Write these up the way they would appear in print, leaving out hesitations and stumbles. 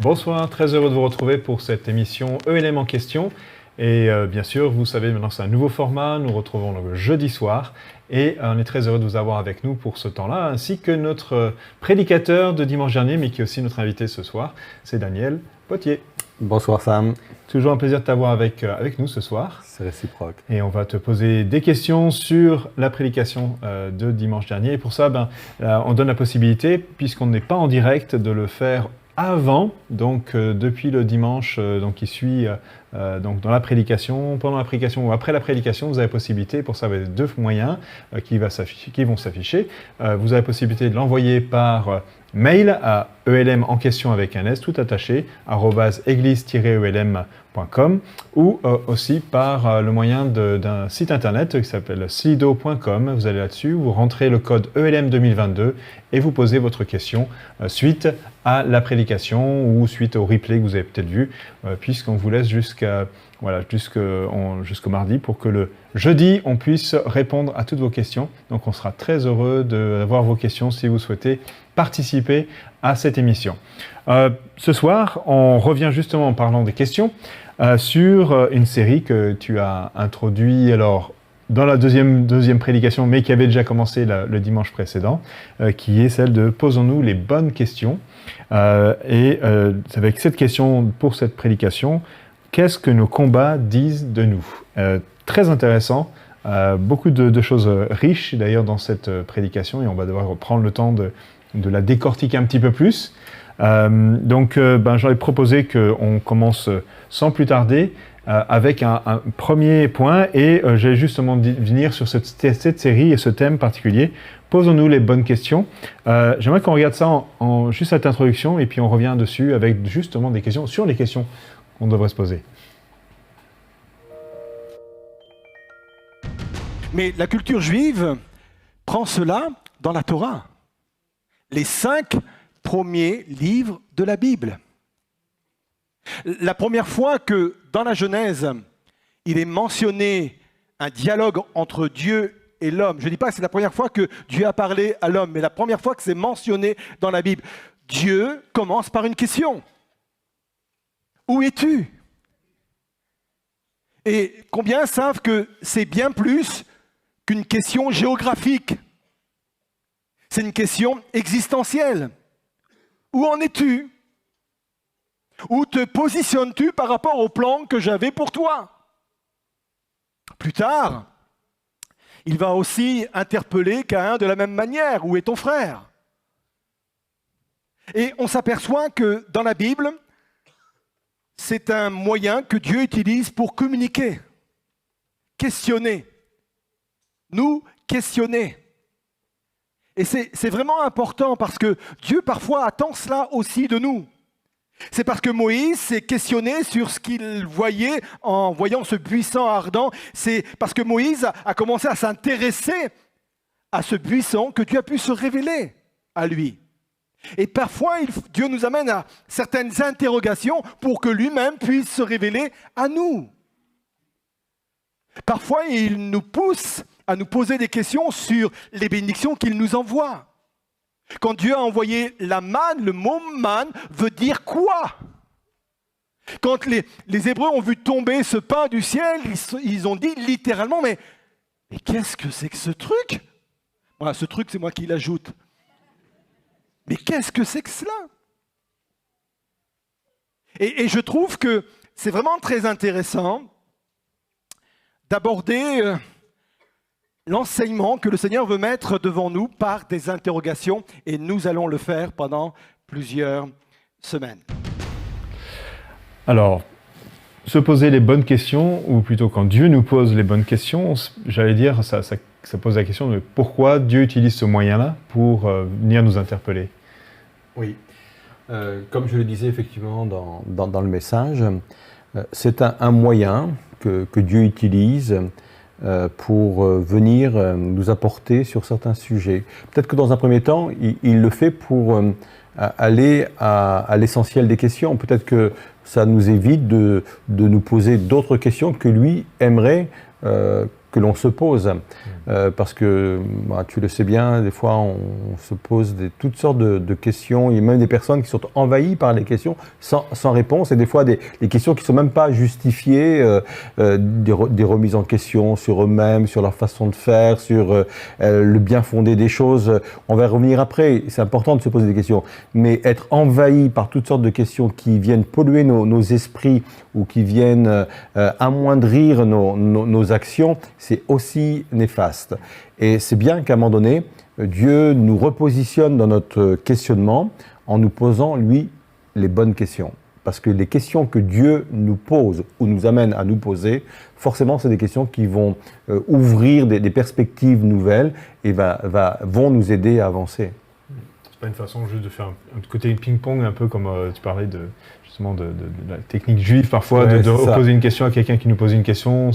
Bonsoir, très heureux de vous retrouver pour cette émission ELM en question. Et bien sûr, vous savez, maintenant c'est un nouveau format, nous retrouvons le jeudi soir. Et on est très heureux de vous avoir avec nous pour ce temps-là, ainsi que notre prédicateur de dimanche dernier, mais qui est aussi notre invité ce soir, c'est Daniel Potier. Bonsoir Sam. Toujours un plaisir de t'avoir avec nous ce soir. C'est réciproque. Et on va te poser des questions sur la prédication de dimanche dernier. Et pour ça, on donne la possibilité, puisqu'on n'est pas en direct, de le faire avant, donc depuis le dimanche qui suit donc dans la prédication, pendant la prédication ou après la prédication, vous avez possibilité, pour ça vous avez deux moyens qui vont s'afficher. Vous avez possibilité de l'envoyer par mail à ELM en question avec un S tout attaché, @église-elm.com ou aussi par le moyen d'un site internet qui s'appelle slido.com. Vous allez là-dessus, vous rentrez le code ELM 2022 et vous posez votre question suite à la prédication ou suite au replay que vous avez peut-être vu, puisqu'on vous laisse jusqu'au mardi pour que le jeudi, on puisse répondre à toutes vos questions. Donc on sera très heureux d'avoir vos questions si vous souhaitez participer à cette émission. Ce soir, on revient justement en parlant des questions sur une série que tu as introduite dans la deuxième prédication, mais qui avait déjà commencé le dimanche précédent, qui est celle de « Posons-nous les bonnes questions ». Et avec cette question pour cette prédication, qu'est-ce que nos combats disent de nous? Très intéressant, beaucoup de choses riches d'ailleurs dans cette prédication, et on va devoir prendre le temps de la décortiquer un petit peu plus. J'aurais proposé qu'on commence sans plus tarder avec un premier point, et j'allais justement venir sur cette série et ce thème particulier. Posons-nous les bonnes questions. J'aimerais qu'on regarde ça en juste cette introduction, et puis on revient dessus avec justement des questions sur les questions qu'on devrait se poser. Mais la culture juive prend cela dans la Torah, les 5 premiers livres de la Bible. La première fois que dans la Genèse, il est mentionné un dialogue entre Dieu et l'homme, je ne dis pas que c'est la première fois que Dieu a parlé à l'homme, mais la première fois que c'est mentionné dans la Bible, Dieu commence par une question. Où es-tu? Et combien savent que c'est bien plus qu'une question géographique? C'est une question existentielle. Où en es-tu? Où te positionnes-tu par rapport au plan que j'avais pour toi? Plus tard, il va aussi interpeller Caïn de la même manière. Où est ton frère? Et on s'aperçoit que dans la Bible, c'est un moyen que Dieu utilise pour communiquer, questionner, nous questionner. Et c'est vraiment important parce que Dieu parfois attend cela aussi de nous. C'est parce que Moïse s'est questionné sur ce qu'il voyait en voyant ce buisson ardent. C'est parce que Moïse a commencé à s'intéresser à ce buisson que Dieu a pu se révéler à lui. Et parfois, Dieu nous amène à certaines interrogations pour que lui-même puisse se révéler à nous. Parfois, il nous pousse à nous poser des questions sur les bénédictions qu'il nous envoie. Quand Dieu a envoyé la manne, le mot manne veut dire quoi? Quand les Hébreux ont vu tomber ce pain du ciel, ils ont dit littéralement, mais qu'est-ce que c'est que ce truc? Voilà, ce truc, c'est moi qui l'ajoute. Mais qu'est-ce que c'est que cela? Et je trouve que c'est vraiment très intéressant d'aborder l'enseignement que le Seigneur veut mettre devant nous par des interrogations, et nous allons le faire pendant plusieurs semaines. Alors, se poser les bonnes questions, ou plutôt quand Dieu nous pose les bonnes questions, j'allais dire, ça pose la question de pourquoi Dieu utilise ce moyen-là pour venir nous interpeller. Oui, comme je le disais effectivement dans le message, c'est un moyen que Dieu utilise pour venir nous apporter sur certains sujets. Peut-être que dans un premier temps, il le fait pour aller à l'essentiel des questions. Peut-être que ça nous évite de nous poser d'autres questions que lui aimerait que l'on se pose. Parce que, tu le sais bien, des fois on se pose toutes sortes de questions. Il y a même des personnes qui sont envahies par les questions sans réponse, et des fois des questions qui ne sont même pas justifiées, des remises en question sur eux-mêmes, sur leur façon de faire, sur le bien fondé des choses. On va revenir après, c'est important de se poser des questions, mais être envahi par toutes sortes de questions qui viennent polluer nos esprits ou qui viennent amoindrir nos actions, c'est aussi néfaste. Et c'est bien qu'à un moment donné, Dieu nous repositionne dans notre questionnement en nous posant, lui, les bonnes questions. Parce que les questions que Dieu nous pose ou nous amène à nous poser, forcément, c'est des questions qui vont ouvrir des perspectives nouvelles et vont nous aider à avancer. C'est pas une façon juste de faire un côté ping-pong, un peu comme tu parlais justement de la technique juive parfois, ouais, de poser une question à quelqu'un qui nous pose une question.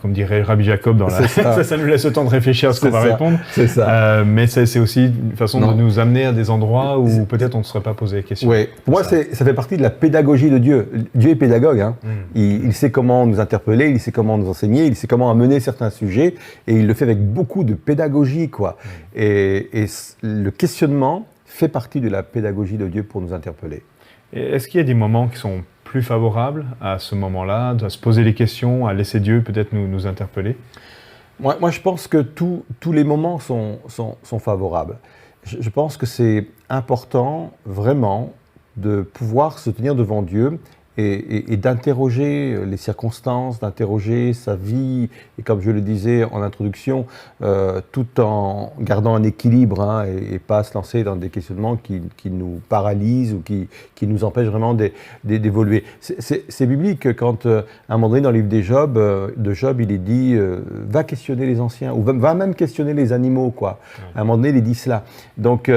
Comme dirait Rabbi Jacob, ça nous laisse le temps de réfléchir à ce qu'on va répondre. C'est ça. Mais c'est aussi une façon de nous amener à des endroits où peut-être on ne se serait pas posé la question. Oui, pour moi, ça fait partie de la pédagogie de Dieu. Dieu est pédagogue. Hein. Il sait comment nous interpeller, il sait comment nous enseigner, il sait comment amener certains sujets, et il le fait avec beaucoup de pédagogie, quoi. Et le questionnement fait partie de la pédagogie de Dieu pour nous interpeller. Et est-ce qu'il y a des moments qui sont plus favorables à ce moment-là, à se poser les questions, à laisser Dieu peut-être nous interpeller? Moi, je pense que tous les moments sont favorables. Je pense que c'est important, vraiment, de pouvoir se tenir devant Dieu et d'interroger les circonstances, d'interroger sa vie, et comme je le disais en introduction, tout en gardant un équilibre, et pas se lancer dans des questionnements qui nous paralysent ou qui nous empêchent vraiment d'évoluer. C'est biblique quand, à un moment donné, dans le livre de Job, il est dit va questionner les anciens, ou va même questionner les animaux, quoi. À un moment donné, il est dit cela. Donc,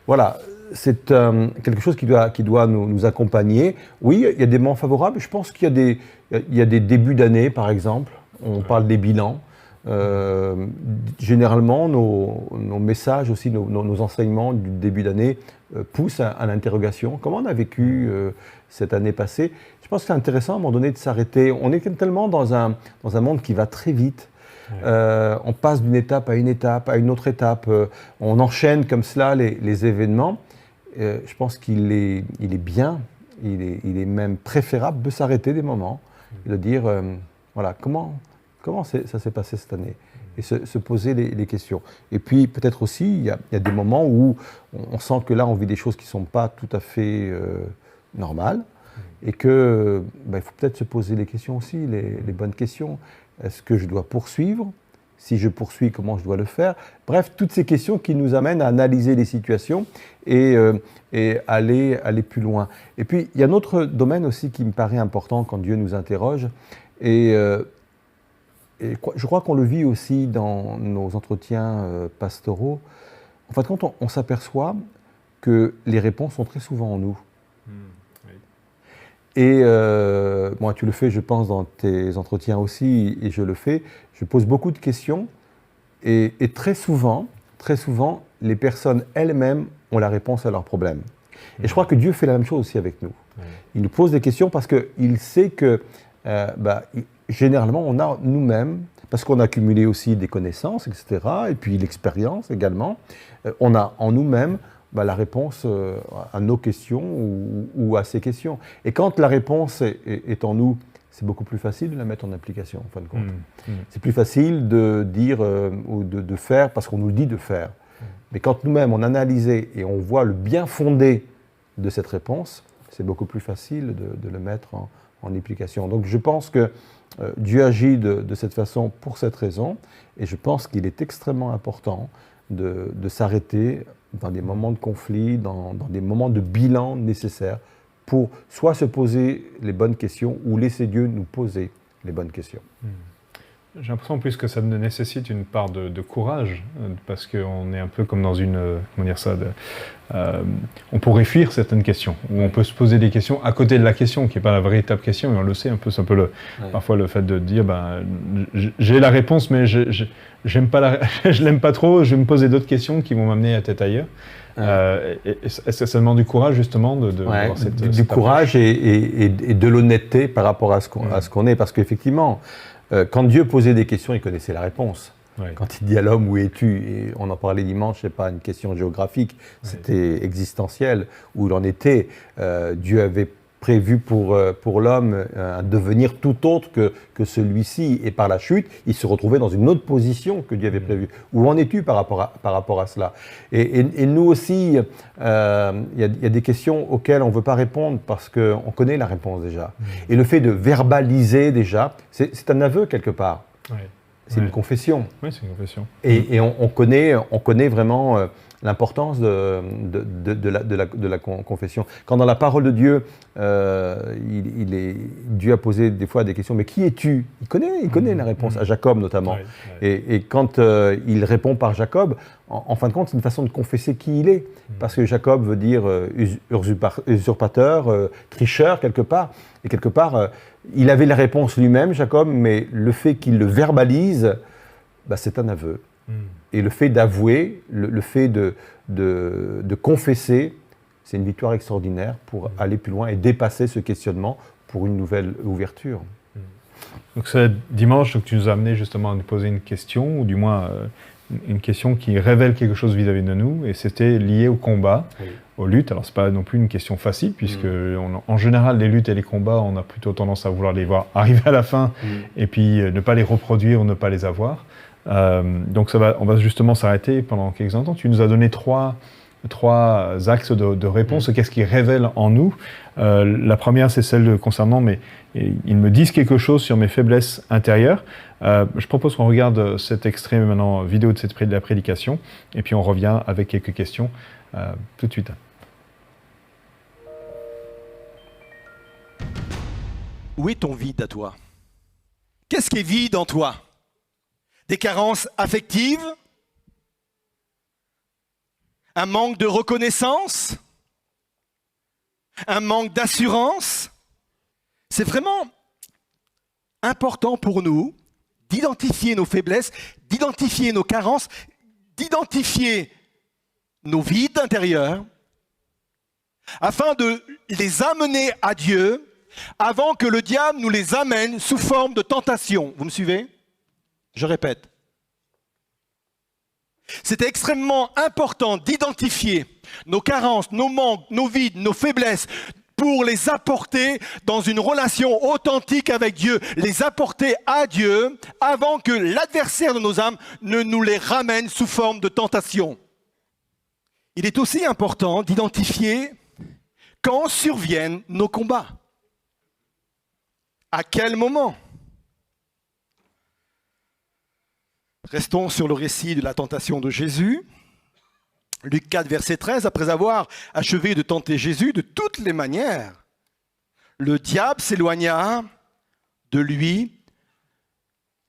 voilà. C'est quelque chose qui doit nous accompagner. Oui, il y a des moments favorables. Je pense qu'il y a des débuts d'année, par exemple. On parle des bilans. Généralement, nos messages aussi, nos enseignements du début d'année poussent à l'interrogation. Comment on a vécu cette année passée? Je pense que c'est intéressant à un moment donné de s'arrêter. On est tellement dans un monde qui va très vite. On passe d'une étape à une autre étape. On enchaîne comme cela les événements. Je pense qu'il est bien, il est même préférable de s'arrêter des moments et de dire, voilà, comment ça s'est passé cette année, et se poser les questions. Et puis peut-être aussi, il y a des moments où on sent que là, on vit des choses qui ne sont pas tout à fait normales, et que il faut peut-être se poser les questions aussi, les bonnes questions. Est-ce que je dois poursuivre? Si je poursuis, comment je dois le faire? Bref, toutes ces questions qui nous amènent à analyser les situations et aller plus loin. Et puis, il y a un autre domaine aussi qui me paraît important quand Dieu nous interroge, et je crois qu'on le vit aussi dans nos entretiens pastoraux. En fait, quand on s'aperçoit que les réponses sont très souvent en nous. Et moi, tu le fais, je pense, dans tes entretiens aussi, et je le fais. Je pose beaucoup de questions, et très souvent, les personnes elles-mêmes ont la réponse à leurs problèmes. Et je crois que Dieu fait la même chose aussi avec nous. Il nous pose des questions parce qu'il sait que, généralement, on a nous-mêmes, parce qu'on a accumulé aussi des connaissances, etc., et puis l'expérience également, on a en nous-mêmes la réponse à nos questions ou à ces questions. Et quand la réponse est en nous, c'est beaucoup plus facile de la mettre en application, en fin de compte. C'est plus facile de dire ou de faire parce qu'on nous le dit de faire. Mais quand nous-mêmes on analyse et on voit le bien fondé de cette réponse, c'est beaucoup plus facile de le mettre en application. Donc je pense que Dieu agit de cette façon pour cette raison, et je pense qu'il est extrêmement important de s'arrêter dans des moments de conflit, dans des moments de bilan nécessaires, pour soit se poser les bonnes questions ou laisser Dieu nous poser les bonnes questions. J'ai l'impression en plus que ça nécessite une part de courage, parce qu'on est un peu comme dans une... comment dire ça on pourrait fuir certaines questions, ou on peut se poser des questions à côté de la question, qui n'est pas la véritable question, et on le sait un peu, c'est un peu parfois le fait de dire, j'ai la réponse, mais je l'aime pas trop, je vais me poser d'autres questions qui vont m'amener à tête ailleurs. Ça demande du courage justement d'avoir du courage et de l'honnêteté par rapport à ce qu'on est, parce qu'effectivement, Quand Dieu posait des questions, il connaissait la réponse. Ouais. Quand il dit à l'homme, où es-tu? Et on en parlait dimanche, ce n'est pas une question géographique, c'était existentiel, où il en était. Dieu avait prévu pour l'homme un devenir tout autre que celui-ci. Et par la chute, il se retrouvait dans une autre position que Dieu avait prévue. Où en es-tu par rapport à cela? Et nous aussi, il y a des questions auxquelles on ne veut pas répondre parce qu'on connaît la réponse déjà. Et le fait de verbaliser déjà, c'est un aveu quelque part. Ouais. C'est une confession. Oui, c'est une confession. Et on connaît vraiment l'importance de la confession. Quand dans la parole de Dieu, Dieu a posé des fois des questions, mais qui es-tu? Il connaît la réponse, à Jacob notamment. Et quand il répond par Jacob, en fin de compte, c'est une façon de confesser qui il est. Parce que Jacob veut dire usurpateur, tricheur quelque part. Et quelque part, il avait la réponse lui-même, Jacob, mais le fait qu'il le verbalise, c'est un aveu. Et le fait d'avouer, le fait de confesser, c'est une victoire extraordinaire pour aller plus loin et dépasser ce questionnement pour une nouvelle ouverture. Donc ce dimanche, tu nous as amené justement à nous poser une question, ou du moins une question qui révèle quelque chose vis-à-vis de nous, et c'était lié au combat, aux luttes. Alors c'est pas non plus une question facile, puisque en général les luttes et les combats, on a plutôt tendance à vouloir les voir arriver à la fin, et puis ne pas les reproduire ou ne pas les avoir. Donc on va justement s'arrêter pendant quelques instants. Tu nous as donné trois axes de réponse, qu'est-ce qui révèle en nous. La première, c'est celle concernant ils me disent quelque chose sur mes faiblesses intérieures. Je propose qu'on regarde cet extrait maintenant vidéo de la prédication, et puis on revient avec quelques questions tout de suite. Où est ton vide à toi? Qu'est-ce qui est vide en toi? Des carences affectives? Un manque de reconnaissance? Un manque d'assurance? C'est vraiment important pour nous d'identifier nos faiblesses, d'identifier nos carences, d'identifier nos vides intérieurs, afin de les amener à Dieu avant que le diable nous les amène sous forme de tentation. Vous me suivez? Je répète. C'est extrêmement important d'identifier nos carences, nos manques, nos vides, nos faiblesses, pour les apporter dans une relation authentique avec Dieu, les apporter à Dieu avant que l'adversaire de nos âmes ne nous les ramène sous forme de tentation. Il est aussi important d'identifier quand surviennent nos combats. À quel moment? Restons sur le récit de la tentation de Jésus. Luc 4, verset 13, après avoir achevé de tenter Jésus de toutes les manières, le diable s'éloigna de lui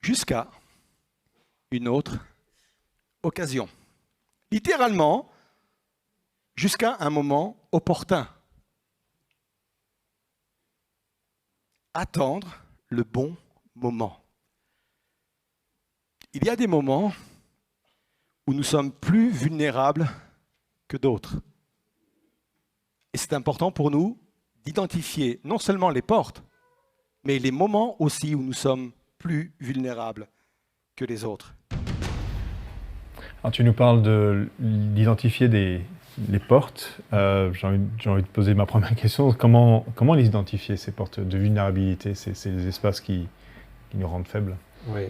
jusqu'à une autre occasion. Littéralement, jusqu'à un moment opportun. Attendre le bon moment. Il y a des moments où nous sommes plus vulnérables que d'autres. Et c'est important pour nous d'identifier non seulement les portes, mais les moments aussi où nous sommes plus vulnérables que les autres. Alors tu nous parles d'identifier les portes. J'ai envie de poser ma première question. Comment les identifier, ces portes de vulnérabilité, ces espaces qui nous rendent faibles? Oui.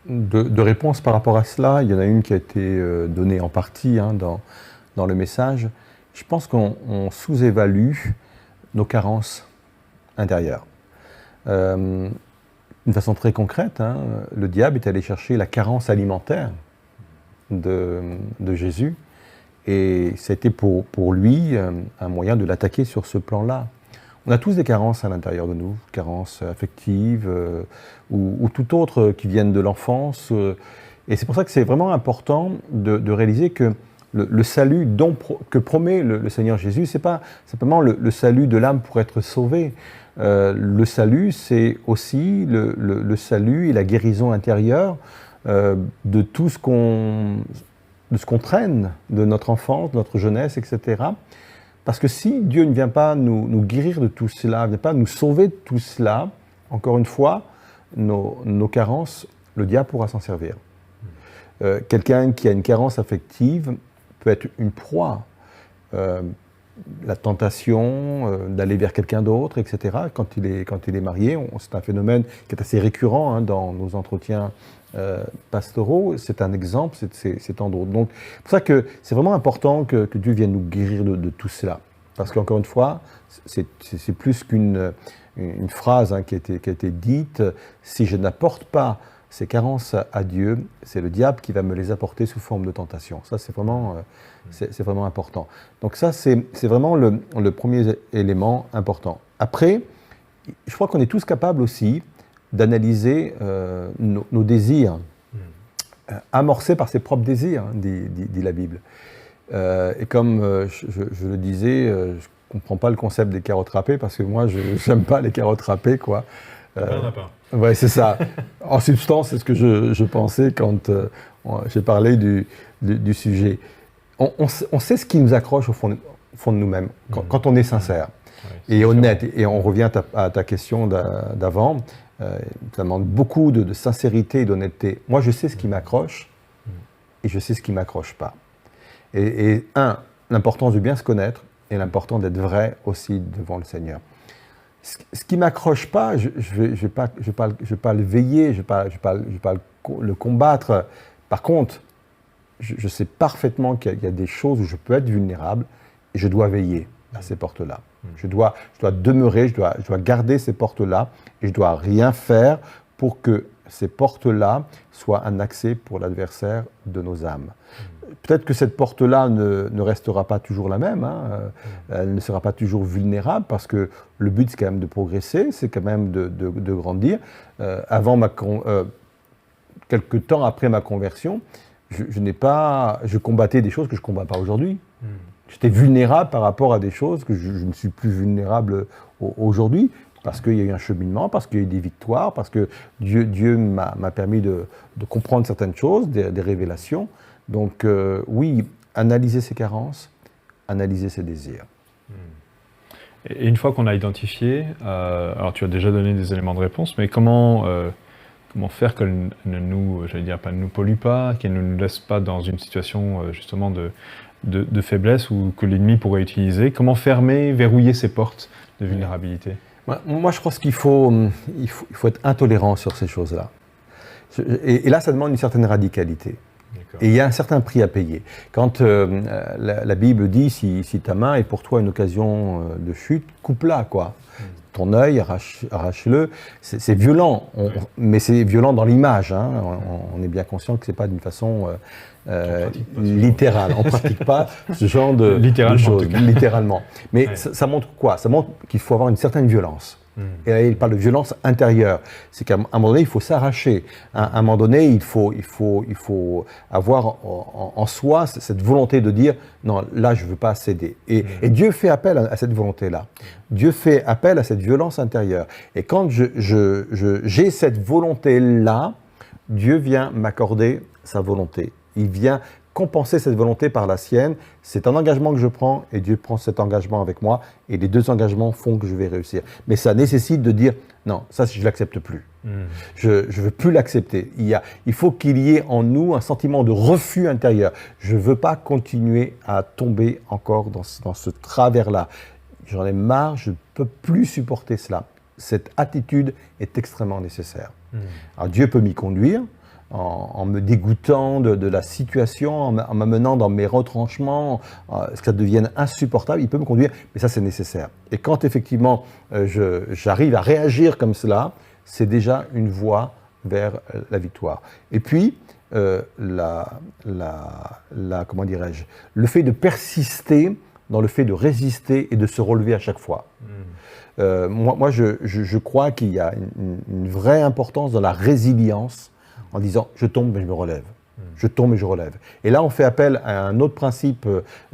De réponses par rapport à cela, il y en a une qui a été donnée en partie dans le message. Je pense qu'on sous-évalue nos carences intérieures. D'une façon très concrète, le diable est allé chercher la carence alimentaire de Jésus, et c'était pour lui un moyen de l'attaquer sur ce plan-là. On a tous des carences à l'intérieur de nous, carences affectives ou tout autre qui viennent de l'enfance. Et c'est pour ça que c'est vraiment important de réaliser que le salut que promet le Seigneur Jésus, ce n'est pas simplement le salut de l'âme pour être sauvé. Le salut, c'est aussi le salut et la guérison intérieure de tout ce qu'on traîne de notre enfance, de notre jeunesse, etc. Parce que si Dieu ne vient pas nous guérir de tout cela, ne vient pas nous sauver de tout cela, encore une fois, nos carences, le diable pourra s'en servir. Quelqu'un qui a une carence affective peut être une proie. La tentation d'aller vers quelqu'un d'autre, etc. Quand il est marié, c'est un phénomène qui est assez récurrent dans nos entretiens pastoraux. C'est un exemple, c'est tant d'autres. Donc, c'est pour ça que c'est vraiment important que Dieu vienne nous guérir de tout cela. Parce qu'encore une fois, c'est plus qu'une phrase qui a été dite. Si je n'apporte pas ces carences à Dieu, c'est le diable qui va me les apporter sous forme de tentation. Ça, c'est vraiment important. Donc ça, c'est vraiment le premier élément important. Après, je crois qu'on est tous capables aussi d'analyser nos désirs, amorcés par ses propres désirs, dit la Bible. Et comme je le disais, je ne comprends pas le concept des carottes râpées, parce que moi, je n'aime pas les carottes râpées, quoi. Ouais, c'est ça. En substance, c'est ce que je pensais quand j'ai parlé du sujet. On sait ce qui nous accroche au fond de nous-mêmes, quand on est sincère et honnête. Et on revient à ta question d'avant. Ça demande beaucoup de sincérité et d'honnêteté. Moi, je sais ce qui m'accroche et je sais ce qui ne m'accroche pas. Et l'importance de bien se connaître et l'importance d'être vrai aussi devant le Seigneur. Ce qui ne m'accroche pas, je ne vais pas le veiller, je ne vais pas le combattre. Par contre, je sais parfaitement qu'il y a des choses où je peux être vulnérable et je dois veiller à ces portes-là. Je dois demeurer, je dois garder ces portes-là et je ne dois rien faire pour que ces portes-là soient un accès pour l'adversaire de nos âmes. Peut-être que cette porte-là ne restera pas toujours la même, elle ne sera pas toujours vulnérable, parce que le but, c'est quand même de progresser, c'est quand même de grandir. Quelque temps après ma conversion, je combattais des choses que je ne combats pas aujourd'hui. J'étais vulnérable par rapport à des choses que je ne suis plus vulnérable aujourd'hui, parce qu'il y a eu un cheminement, parce qu'il y a eu des victoires, parce que Dieu m'a permis de comprendre certaines choses, des révélations. Donc oui, analyser ses carences, analyser ses désirs. Et une fois qu'on a identifié, alors tu as déjà donné des éléments de réponse, mais comment faire qu'elle ne nous pollue pas, qu'elle ne nous laisse pas dans une situation justement de faiblesse ou que l'ennemi pourrait utiliser? Comment fermer, verrouiller ces portes de vulnérabilité? Moi, je pense qu'il faut être intolérant sur ces choses-là. Et là, ça demande une certaine radicalité. Et il y a un certain prix à payer. Quand la Bible dit, si ta main est pour toi une occasion de chute, coupe-la, quoi. Ton œil, arrache-le. C'est violent, mais c'est violent dans l'image. On est bien conscient que ce n'est pas d'une façon littérale. On ne pratique pas ce genre de choses, littéralement. Mais ça montre quoi? Ça montre qu'il faut avoir une certaine violence. Et là, il parle de violence intérieure. C'est qu'à un moment donné, il faut s'arracher. À un moment donné, il faut avoir en soi cette volonté de dire « Non, là, je ne veux pas céder ». Et Dieu fait appel à cette volonté-là. Dieu fait appel à cette violence intérieure. Et quand j'ai cette volonté-là, Dieu vient m'accorder sa volonté. Il vient compenser cette volonté par la sienne. C'est un engagement que je prends et Dieu prend cet engagement avec moi et les deux engagements font que je vais réussir. Mais ça nécessite de dire non, ça je ne l'accepte plus. Je ne veux plus l'accepter. Il faut qu'il y ait en nous un sentiment de refus intérieur. Je ne veux pas continuer à tomber encore dans ce travers-là. J'en ai marre, je ne peux plus supporter cela. Cette attitude est extrêmement nécessaire. Alors Dieu peut m'y conduire, en me dégoûtant de la situation, en m'amenant dans mes retranchements, que ça devienne insupportable, il peut me conduire, mais ça c'est nécessaire. Et quand effectivement j'arrive à réagir comme cela, c'est déjà une voie vers la victoire. Et puis, comment dirais-je, le fait de persister dans le fait de résister et de se relever à chaque fois. Moi je crois qu'il y a une vraie importance dans la résilience, en disant « je tombe mais je me relève ». Je tombe et je relève. Et là, on fait appel à un autre principe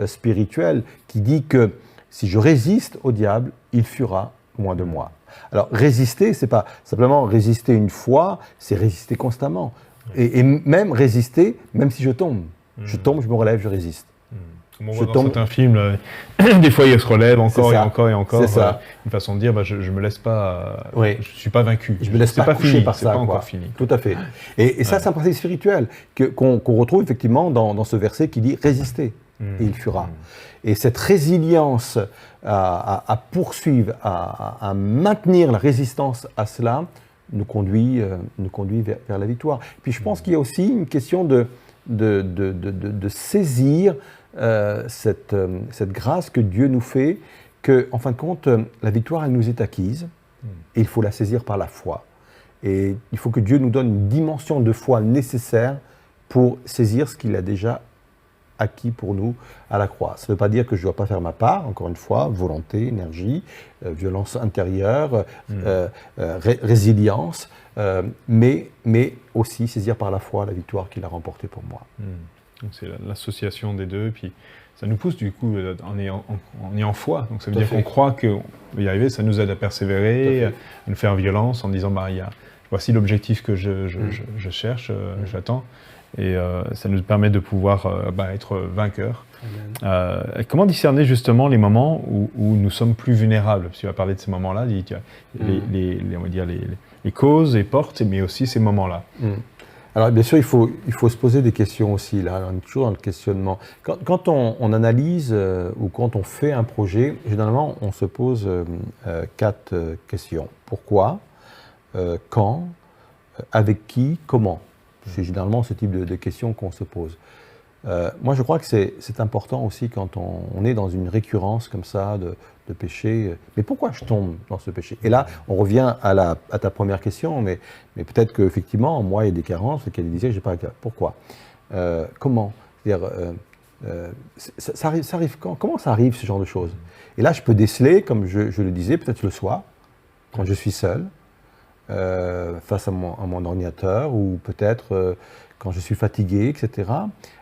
spirituel qui dit que si je résiste au diable, il fuira loin de moi. Alors, résister, ce n'est pas simplement résister une fois, c'est résister constamment. Et même résister, même si je tombe. Je tombe, je me relève, je résiste. Comme on voit dans certains films, là, des fois il se relève encore et encore et encore. C'est ça. Une façon de dire, je ne me laisse pas, Oui. je ne suis pas vaincu. Je me laisse pas coucher fini, par ça. C'est pas quoi. encore fini. Tout à fait. Et ça, c'est un principe spirituel qu'on retrouve effectivement dans ce verset qui dit « résister et il fuira ». Et cette résilience à poursuivre, à maintenir la résistance à cela, nous conduit vers la victoire. Puis je pense qu'il y a aussi une question de saisir cette grâce que Dieu nous fait, que, en fin de compte, la victoire, elle nous est acquise, et il faut la saisir par la foi. Et il faut que Dieu nous donne une dimension de foi nécessaire pour saisir ce qu'il a déjà acquis pour nous à la croix. Ça ne veut pas dire que je ne dois pas faire ma part, encore une fois, volonté, énergie, violence intérieure, résilience, mais aussi saisir par la foi la victoire qu'il a remportée pour moi. Donc c'est l'association des deux, puis ça nous pousse du coup en ayant foi. Donc ça veut dire qu'on croit qu'on va y arriver, ça nous aide à persévérer, à nous faire violence en disant voici l'objectif que je cherche, j'attends. Et ça nous permet de pouvoir être vainqueurs. Comment discerner justement les moments où nous sommes plus vulnérables? Parce que tu vas parler de ces moments-là, on va dire les causes et portes, mais aussi ces moments-là. Alors bien sûr, il faut se poser des questions aussi, là, on est toujours dans le questionnement. Quand on analyse ou quand on fait un projet, généralement on se pose 4 questions. Pourquoi? Quand? Avec qui? Comment? C'est généralement ce type de questions qu'on se pose. Moi, je crois que c'est important aussi quand on est dans une récurrence comme ça de péché. Mais pourquoi je tombe dans ce péché? Et là, on revient à ta première question, mais peut-être qu'effectivement, moi, il y a des carences, qu'elle disait, je sais pas, pourquoi? Comment? C'est-à-dire, ça arrive quand? Comment ça arrive, ce genre de choses? Et là, je peux déceler, comme je le disais, peut-être le soir, quand je suis seul, face à mon ordinateur, ou peut-être quand je suis fatigué, etc.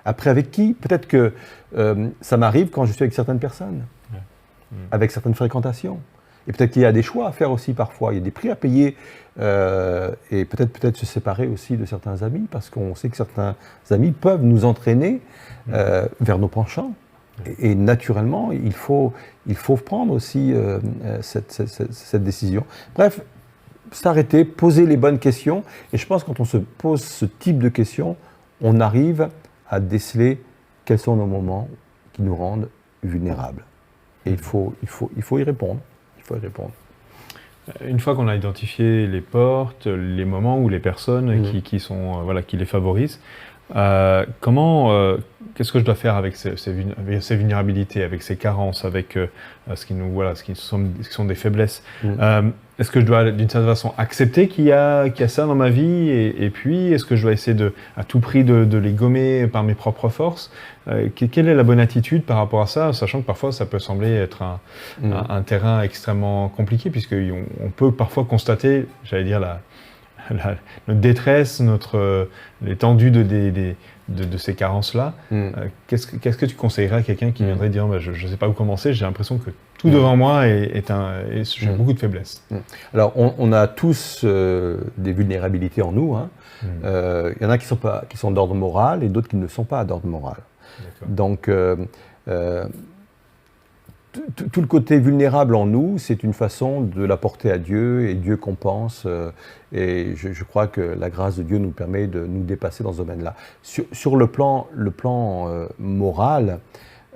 Après, avec qui? Peut-être que ça m'arrive quand je suis avec certaines personnes, avec certaines fréquentations. Et peut-être qu'il y a des choix à faire aussi parfois, il y a des prix à payer, et peut-être se séparer aussi de certains amis, parce qu'on sait que certains amis peuvent nous entraîner vers nos penchants. Et naturellement, il faut prendre aussi cette décision. Bref, s'arrêter, poser les bonnes questions. Et je pense que quand on se pose ce type de questions, on arrive à déceler quels sont nos moments qui nous rendent vulnérables. Et il faut y répondre. Il faut y répondre. Une fois qu'on a identifié les portes, les moments ou les personnes qui les favorisent, qu'est-ce que je dois faire avec ces vulnérabilités, avec ces carences, avec ce qui sont des faiblesses? Est-ce que je dois, d'une certaine façon, accepter qu'il y a ça dans ma vie, et puis est-ce que je dois essayer à tout prix de les gommer par mes propres forces? Quelle est la bonne attitude par rapport à ça, sachant que parfois ça peut sembler être un terrain extrêmement compliqué, puisqu'on peut parfois constater, j'allais dire, notre détresse, l'étendue de ces carences-là. Qu'est-ce que tu conseillerais à quelqu'un qui viendrait dire je ne sais pas où commencer, j'ai l'impression que tout devant moi et j'ai beaucoup de faiblesses? Alors, on a tous des vulnérabilités en nous. Il y en a qui sont d'ordre moral et d'autres qui ne sont pas d'ordre moral. Donc, tout le côté vulnérable en nous, c'est une façon de l'apporter à Dieu, et Dieu compense. Et je crois que la grâce de Dieu nous permet de nous dépasser dans ce domaine-là. Sur le plan moral,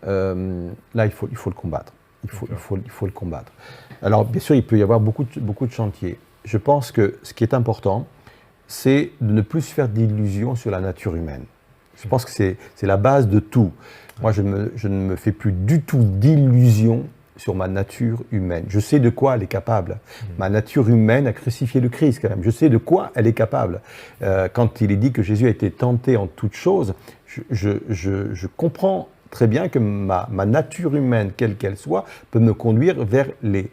là, il faut le combattre. Il faut le combattre. Alors, bien sûr, il peut y avoir beaucoup de chantiers. Je pense que ce qui est important, c'est de ne plus se faire d'illusions sur la nature humaine. Je pense que c'est la base de tout. Moi, je ne me fais plus du tout d'illusions sur ma nature humaine. Je sais de quoi elle est capable. Ma nature humaine a crucifié le Christ quand même. Je sais de quoi elle est capable. Quand il est dit que Jésus a été tenté en toutes choses, je comprends très bien que ma nature humaine, quelle qu'elle soit, peut me conduire vers les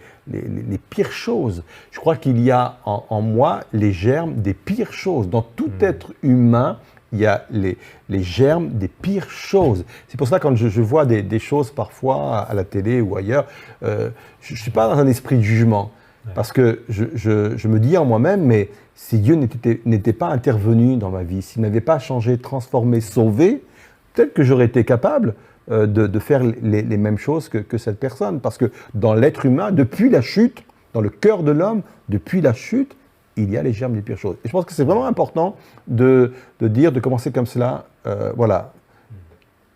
pires choses. Je crois qu'il y a en moi les germes des pires choses. Dans tout être humain, il y a les germes des pires choses. C'est pour ça que quand je vois des choses parfois à la télé ou ailleurs, je ne suis pas dans un esprit de jugement. Parce que je me dis en moi-même, mais si Dieu n'était pas intervenu dans ma vie, s'il n'avait pas changé, transformé, sauvé, peut-être que j'aurais été capable de faire les mêmes choses que cette personne. Parce que dans l'être humain, depuis la chute, dans le cœur de l'homme, depuis la chute, il y a les germes des pires choses. Et je pense que c'est vraiment important de commencer comme cela. Voilà,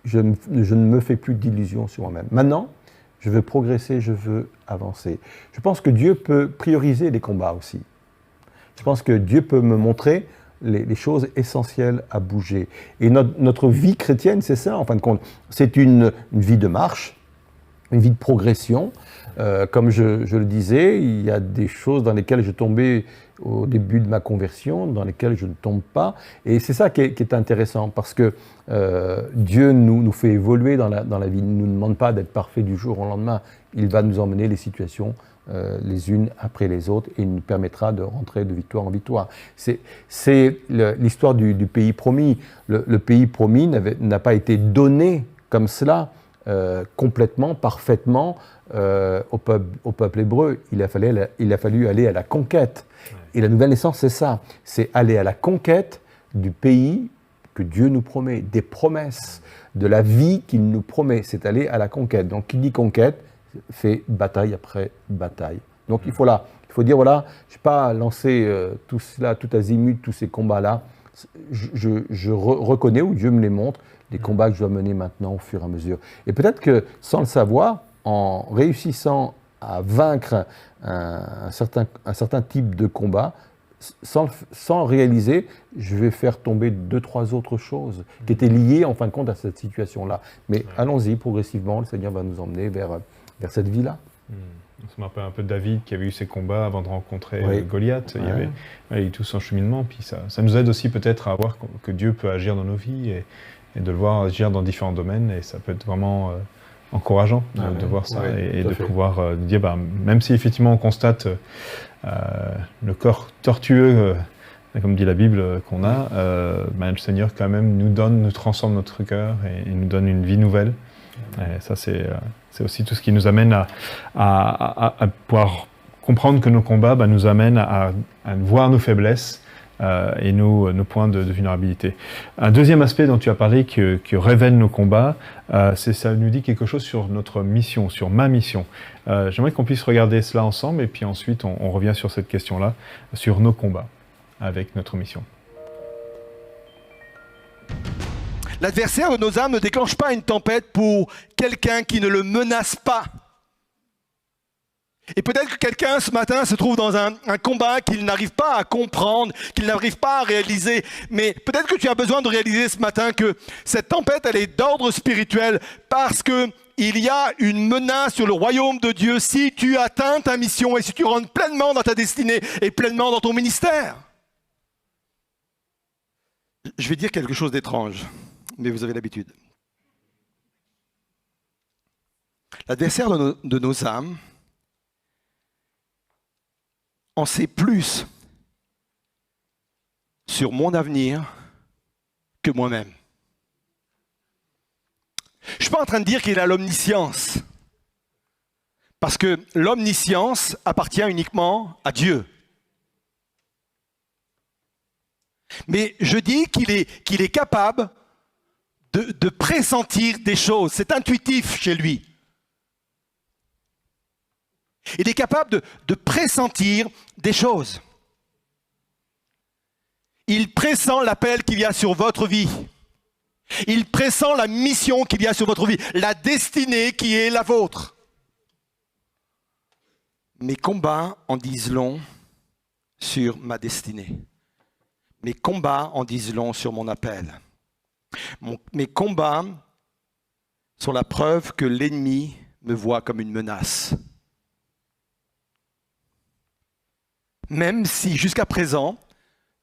je ne me fais plus d'illusions sur moi-même. Maintenant, je veux progresser, je veux avancer. Je pense que Dieu peut prioriser les combats aussi. Je pense que Dieu peut me montrer les choses essentielles à bouger. Et notre vie chrétienne, c'est ça, en fin de compte. C'est une vie de marche, une vie de progression. Comme je le disais, il y a des choses dans lesquelles je tombais au début de ma conversion, dans lesquelles je ne tombe pas. Et c'est ça qui est intéressant, parce que Dieu nous fait évoluer dans la vie. Il ne nous demande pas d'être parfait du jour au lendemain. Il va nous emmener les situations les unes après les autres, et il nous permettra de rentrer de victoire en victoire. C'est l'histoire du pays promis. Le pays promis n'a pas été donné comme cela, complètement, parfaitement, au peuple hébreu. Il a fallu aller à la conquête. Et la nouvelle naissance, c'est ça. C'est aller à la conquête du pays que Dieu nous promet, des promesses, de la vie qu'il nous promet. C'est aller à la conquête. Donc, qui dit conquête, fait bataille après bataille. Donc, il faut dire, voilà, je n'ai pas lancé tout cela, tout azimut, tous ces combats-là. Je reconnais, ou Dieu me les montre, les combats que je dois mener maintenant au fur et à mesure. Et peut-être que, sans le savoir, en réussissant à vaincre un certain type de combat, sans réaliser, je vais faire tomber 2-3 autres choses qui étaient liées en fin de compte à cette situation-là. Mais allons-y, progressivement, le Seigneur va nous emmener vers cette vie-là. Ça me rappelle un peu David qui avait eu ses combats avant de rencontrer Goliath. Il y avait eu tout son cheminement. Puis ça nous aide aussi peut-être à voir que Dieu peut agir dans nos vies et de le voir agir dans différents domaines. Et ça peut être vraiment encourageant de voir ça et de pouvoir dire, même si effectivement on constate le corps tortueux, comme dit la Bible, qu'on a, le Seigneur quand même nous transforme notre cœur et nous donne une vie nouvelle. Et ça, c'est aussi tout ce qui nous amène à pouvoir comprendre que nos combats nous amènent à voir nos faiblesses et nos points de vulnérabilité. Un deuxième aspect dont tu as parlé qui révèle nos combats, ça nous dit quelque chose sur notre mission, sur ma mission. J'aimerais qu'on puisse regarder cela ensemble et puis ensuite on revient sur cette question-là, sur nos combats avec notre mission. L'adversaire de nos âmes ne déclenche pas une tempête pour quelqu'un qui ne le menace pas. Et peut-être que quelqu'un ce matin se trouve dans un combat qu'il n'arrive pas à comprendre, qu'il n'arrive pas à réaliser. Mais peut-être que tu as besoin de réaliser ce matin que cette tempête, elle est d'ordre spirituel parce qu'il y a une menace sur le royaume de Dieu si tu atteins ta mission et si tu rentres pleinement dans ta destinée et pleinement dans ton ministère. Je vais dire quelque chose d'étrange, mais vous avez l'habitude. L'adversaire de nos âmes en sait plus sur mon avenir que moi-même. Je ne suis pas en train de dire qu'il a l'omniscience, parce que l'omniscience appartient uniquement à Dieu. Mais je dis qu'il est capable de pressentir des choses. C'est intuitif chez lui. Il est capable de pressentir des choses. Il pressent l'appel qu'il y a sur votre vie. Il pressent la mission qu'il y a sur votre vie, la destinée qui est la vôtre. Mes combats en disent long sur ma destinée. Mes combats en disent long sur mon appel. Mes combats sont la preuve que l'ennemi me voit comme une menace. Même si jusqu'à présent,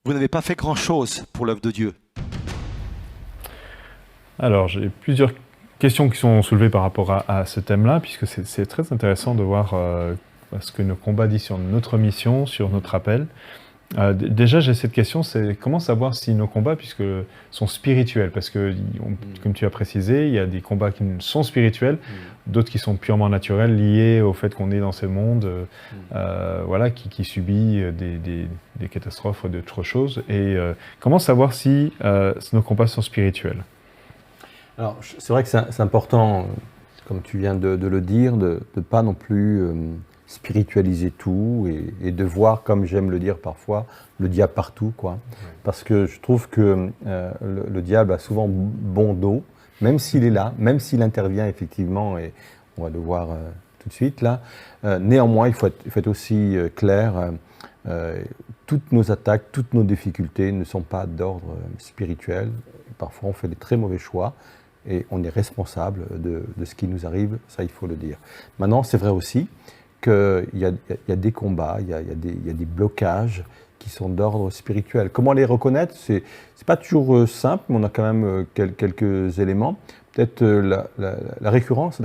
vous n'avez pas fait grand-chose pour l'œuvre de Dieu. Alors, j'ai plusieurs questions qui sont soulevées par rapport à ce thème-là, puisque c'est très intéressant de voir ce que nos combats disent sur notre mission, sur notre appel. Déjà, j'ai cette question, c'est comment savoir si nos combats sont spirituels? Parce que, comme tu as précisé, il y a des combats qui sont spirituels, d'autres qui sont purement naturels, liés au fait qu'on est dans ce monde qui subit des catastrophes ou d'autres choses. Et comment savoir si nos combats sont spirituels? Alors, c'est vrai que c'est important, comme tu viens de le dire, de ne pas non plus spiritualiser tout et de voir, comme j'aime le dire parfois, le diable partout, quoi. Ouais. Parce que je trouve que le diable a souvent bon dos, même s'il est là, même s'il intervient effectivement, et on va le voir tout de suite là. Néanmoins, il faut être aussi clair. Toutes nos attaques, toutes nos difficultés ne sont pas d'ordre spirituel. Parfois, on fait des très mauvais choix et on est responsable de ce qui nous arrive, ça il faut le dire. Maintenant, c'est vrai aussi qu'il y a des combats, il y a des blocages qui sont d'ordre spirituel. Comment les reconnaître? C'est pas toujours simple, mais on a quand même quelques éléments. Peut-être la récurrence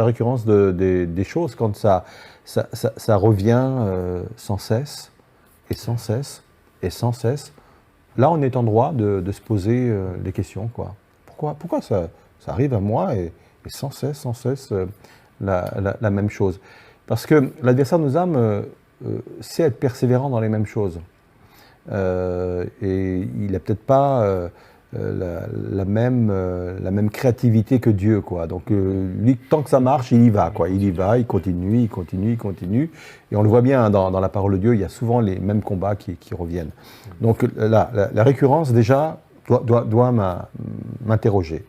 des choses, quand ça revient sans cesse, et sans cesse, et sans cesse. Là, on est en droit de se poser les questions, quoi. Pourquoi ça arrive à moi et sans cesse la même chose? Parce que l'adversaire de nos âmes sait être persévérant dans les mêmes choses. Et il n'a peut-être pas la même créativité que Dieu, quoi. Donc, lui, tant que ça marche, il y va, quoi. Il y va, il continue. Et on le voit bien dans la parole de Dieu, il y a souvent les mêmes combats qui reviennent. Donc, la récurrence, déjà, doit m'interroger.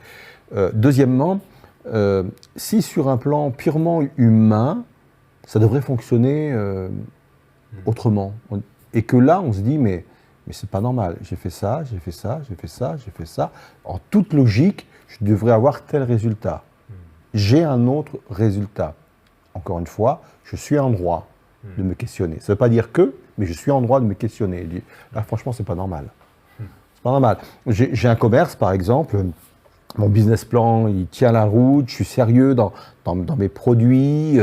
Deuxièmement, si sur un plan purement humain, ça devrait fonctionner autrement. Et que là, on se dit, mais c'est pas normal. J'ai fait ça. En toute logique, je devrais avoir tel résultat. J'ai un autre résultat. Encore une fois, je suis en droit de me questionner. Ça ne veut pas dire que, mais je suis en droit de me questionner. Là, franchement, c'est pas normal. C'est pas normal. J'ai un commerce, par exemple. Mon business plan, il tient la route, je suis sérieux dans mes produits,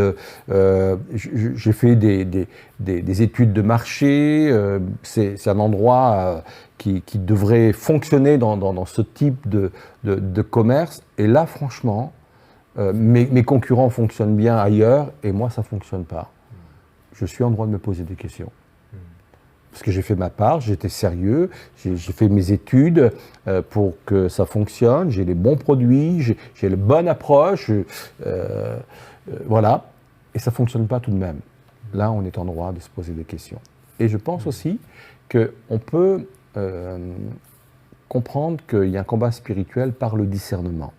j'ai fait des études de marché, c'est un endroit qui devrait fonctionner dans ce type de commerce. Et là, franchement, mes concurrents fonctionnent bien ailleurs et moi, ça ne fonctionne pas. Je suis en droit de me poser des questions. Parce que j'ai fait ma part, j'étais sérieux, j'ai fait mes études pour que ça fonctionne, j'ai les bons produits, j'ai la bonne approche, voilà, et ça ne fonctionne pas tout de même. Là, on est en droit de se poser des questions. Et je pense aussi qu'on peut comprendre qu'il y a un combat spirituel par le discernement.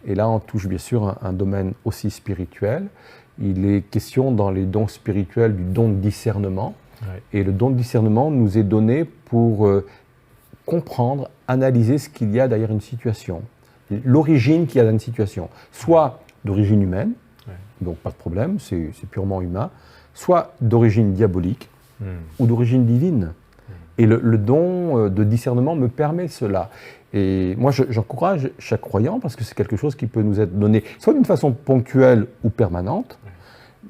Et là, on touche bien sûr un domaine aussi spirituel. Il est question dans les dons spirituels du don de discernement. Ouais. Et le don de discernement nous est donné pour comprendre, analyser ce qu'il y a derrière une situation, l'origine qu'il y a dans une situation, soit d'origine humaine, ouais. Donc pas de problème, c'est purement humain, soit d'origine diabolique ou d'origine divine. Et le don de discernement me permet cela. Et moi, j'encourage chaque croyant, parce que c'est quelque chose qui peut nous être donné, soit d'une façon ponctuelle ou permanente,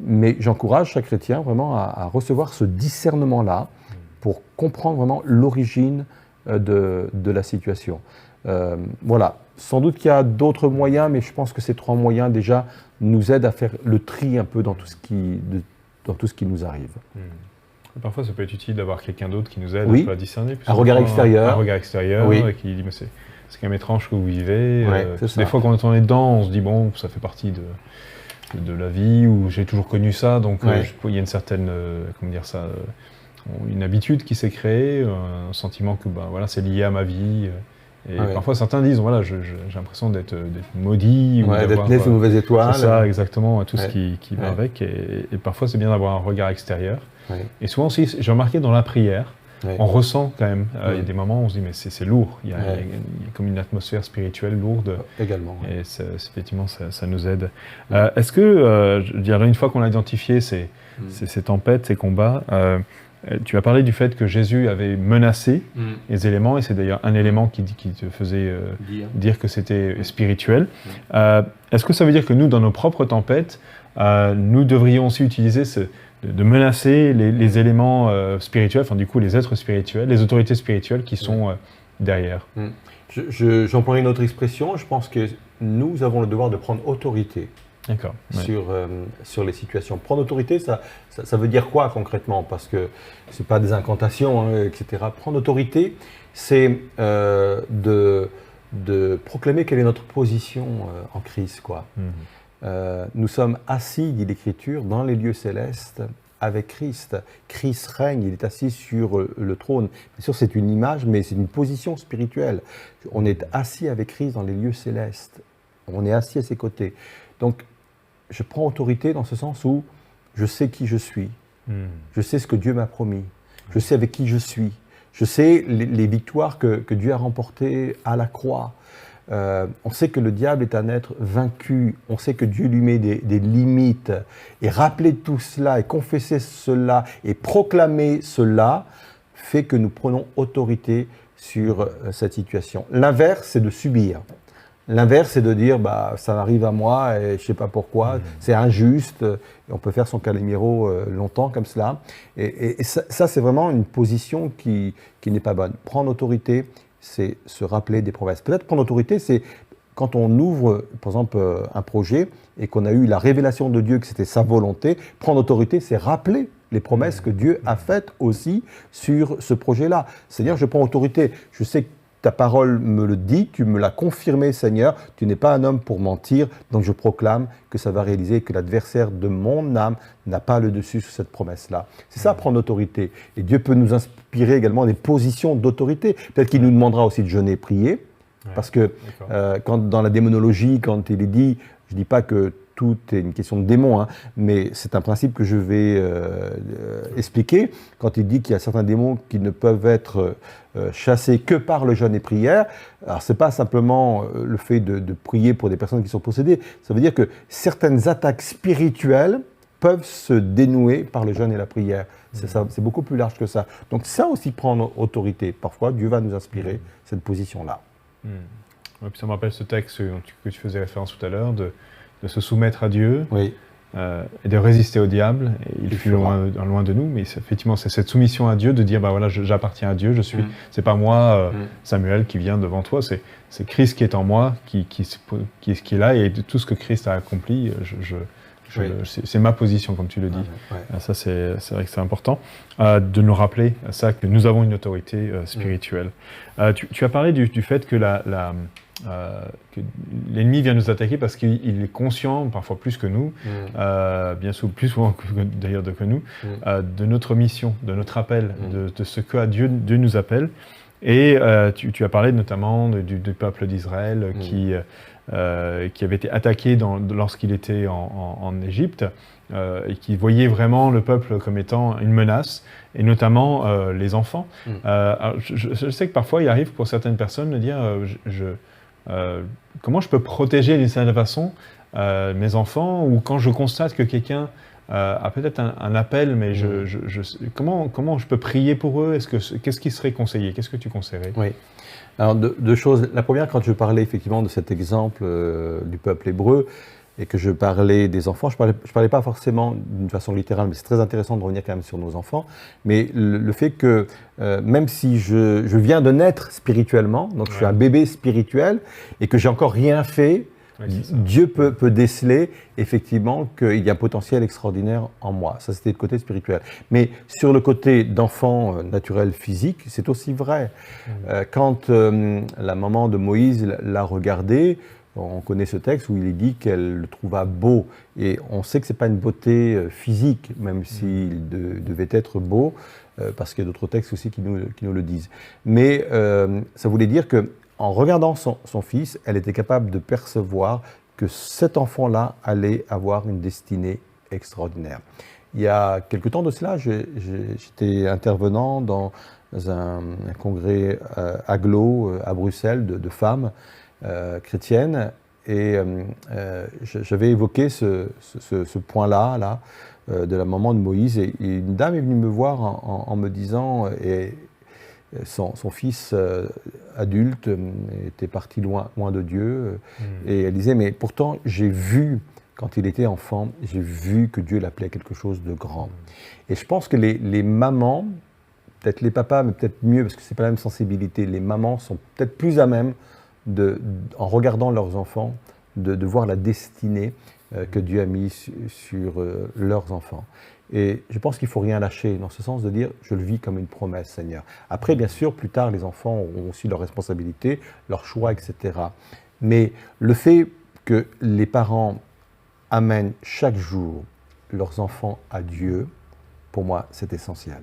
mais j'encourage chaque chrétien vraiment à recevoir ce discernement-là pour comprendre vraiment l'origine de la situation. Voilà. Sans doute qu'il y a d'autres moyens, mais je pense que ces trois moyens déjà nous aident à faire le tri un peu dans tout ce qui nous arrive. Parfois, ça peut être utile d'avoir quelqu'un d'autre qui nous aide oui. à discerner. Un regard extérieur. Un regard extérieur, oui. Qui dit, mais c'est quand même étrange que vous vivez. Ouais, des fois, quand on est dedans, on se dit, bon, ça fait partie de la vie, où j'ai toujours connu ça, donc ouais. Il y a une certaine, comment dire ça, une habitude qui s'est créée, un sentiment que voilà, c'est lié à ma vie. Et parfois, certains disent, voilà, j'ai l'impression d'être maudit. Ouais, d'être né sous mauvaise étoile. C'est ça, exactement, tout ce qui va avec. Et parfois, c'est bien d'avoir un regard extérieur. Ouais. Et souvent aussi, j'ai remarqué dans la prière, on ressent quand même, il y a des moments où on se dit, mais c'est lourd, il y a comme une atmosphère spirituelle lourde. Également. Et effectivement, ça nous aide. Est-ce que, je dirais, une fois qu'on a identifié ces tempêtes, ces combats, tu as parlé du fait que Jésus avait menacé les éléments, et c'est d'ailleurs un élément qui te faisait dire que c'était spirituel. Est-ce que ça veut dire que nous, dans nos propres tempêtes, nous devrions aussi utiliser de menacer les éléments spirituels, enfin du coup les êtres spirituels, les autorités spirituelles qui sont derrière? J'emploie une autre expression, je pense que nous avons le devoir de prendre autorité sur les situations. Prendre autorité, ça veut dire quoi concrètement? Parce que ce n'est pas des incantations, etc. Prendre autorité, c'est de de proclamer quelle est notre position en Christ, quoi. Nous sommes assis, dit l'Écriture, dans les lieux célestes avec Christ. Christ règne, il est assis sur le trône. Bien sûr, c'est une image, mais c'est une position spirituelle. On est assis avec Christ dans les lieux célestes. On est assis à ses côtés. Donc, je prends autorité dans ce sens où je sais qui je suis. Je sais ce que Dieu m'a promis. Je sais avec qui je suis. Je sais les victoires que Dieu a remportées à la croix. On sait que le diable est un être vaincu. On sait que Dieu lui met des limites. Et rappeler tout cela, et confesser cela, et proclamer cela, fait que nous prenons autorité sur cette situation. L'inverse, c'est de subir. L'inverse, c'est de dire, bah, ça arrive à moi et je ne sais pas pourquoi, c'est injuste. Et on peut faire son Calimero longtemps comme cela. Et ça, c'est vraiment une position qui n'est pas bonne. Prendre autorité, c'est se rappeler des promesses. Peut-être prendre autorité, c'est quand on ouvre, par exemple, un projet et qu'on a eu la révélation de Dieu que c'était sa volonté. Prendre autorité, c'est rappeler les promesses que Dieu a faites aussi sur ce projet-là. C'est-à-dire, je prends autorité. Je sais que ta parole me le dit, tu me l'as confirmé, Seigneur, tu n'es pas un homme pour mentir, donc je proclame que ça va réaliser, que l'adversaire de mon âme n'a pas le dessus sur cette promesse-là. C'est ça, prendre autorité. Et Dieu peut nous inspirer également des positions d'autorité. Peut-être qu'il nous demandera aussi de jeûner et prier, parce que quand, dans la démonologie, quand il est dit, je ne dis pas que tout est une question de démons, hein, mais c'est un principe que je vais expliquer. Quand il dit qu'il y a certains démons qui ne peuvent être chassés que par le jeûne et prière, alors ce n'est pas simplement le fait de prier pour des personnes qui sont possédées, ça veut dire que certaines attaques spirituelles peuvent se dénouer par le jeûne et la prière. C'est beaucoup plus large que ça. Donc ça aussi, prendre autorité. Parfois, Dieu va nous inspirer cette position-là. Ouais, puis ça me rappelle ce texte que tu faisais référence tout à l'heure, de se soumettre à Dieu et de résister au diable. Et il fuit loin de nous, mais effectivement, c'est cette soumission à Dieu, de dire, bah voilà, j'appartiens à Dieu, je suis. C'est pas moi, Samuel, qui vient devant toi, c'est Christ qui est en moi, qui est là, et de tout ce que Christ a accompli, c'est ma position, comme tu le dis. Ça, c'est vrai que c'est important de nous rappeler ça, que nous avons une autorité spirituelle. Tu as parlé du fait que que l'ennemi vient nous attaquer parce qu'il est conscient, parfois plus que nous, bien souvent, plus souvent d'ailleurs que nous, de notre mission, de notre appel, de ce que Dieu nous appelle. Et tu as parlé notamment du peuple d'Israël qui avait été attaqué lorsqu'il était en Égypte, et qui voyait vraiment le peuple comme étant une menace, et notamment les enfants. Alors, je sais que parfois il arrive pour certaines personnes de dire comment je peux protéger d'une certaine façon mes enfants, ou quand je constate que quelqu'un a peut-être un appel, mais comment je peux prier pour eux? Qu'est-ce qui serait conseillé? Qu'est-ce que tu conseillerais? Oui. Alors, deux choses. La première, quand je parlais effectivement de cet exemple du peuple hébreu, et que je parlais des enfants, je parlais pas forcément d'une façon littérale, mais c'est très intéressant de revenir quand même sur nos enfants, mais le fait que même si je viens de naître spirituellement, donc je suis un bébé spirituel, et que j'ai encore rien fait, Dieu peut déceler effectivement qu'il y a un potentiel extraordinaire en moi. Ça, c'était le côté spirituel. Mais sur le côté d'enfant naturel physique, c'est aussi vrai. Quand la maman de Moïse l'a regardé, on connaît ce texte où il est dit qu'elle le trouva beau. Et on sait que ce n'est pas une beauté physique, même s'il devait être beau, parce qu'il y a d'autres textes aussi qui nous le disent. Mais ça voulait dire qu'en regardant son fils, elle était capable de percevoir que cet enfant-là allait avoir une destinée extraordinaire. Il y a quelque temps de cela, j'étais intervenant dans un congrès aglo à Bruxelles de femmes chrétienne, et j'avais évoqué ce point-là de la maman de Moïse, et une dame est venue me voir en me disant, et son fils adulte était parti loin de Dieu, et elle disait, mais pourtant j'ai vu, quand il était enfant, j'ai vu que Dieu l'appelait à quelque chose de grand. Et je pense que les mamans, peut-être les papas, mais peut-être mieux, parce que c'est pas la même sensibilité, les mamans sont peut-être plus à même en regardant leurs enfants, de voir la destinée que Dieu a mise sur leurs enfants. Et je pense qu'il ne faut rien lâcher, dans ce sens de dire je le vis comme une promesse, Seigneur. Après, bien sûr, plus tard, les enfants ont aussi leurs responsabilités, leurs choix, etc. Mais le fait que les parents amènent chaque jour leurs enfants à Dieu, pour moi, c'est essentiel.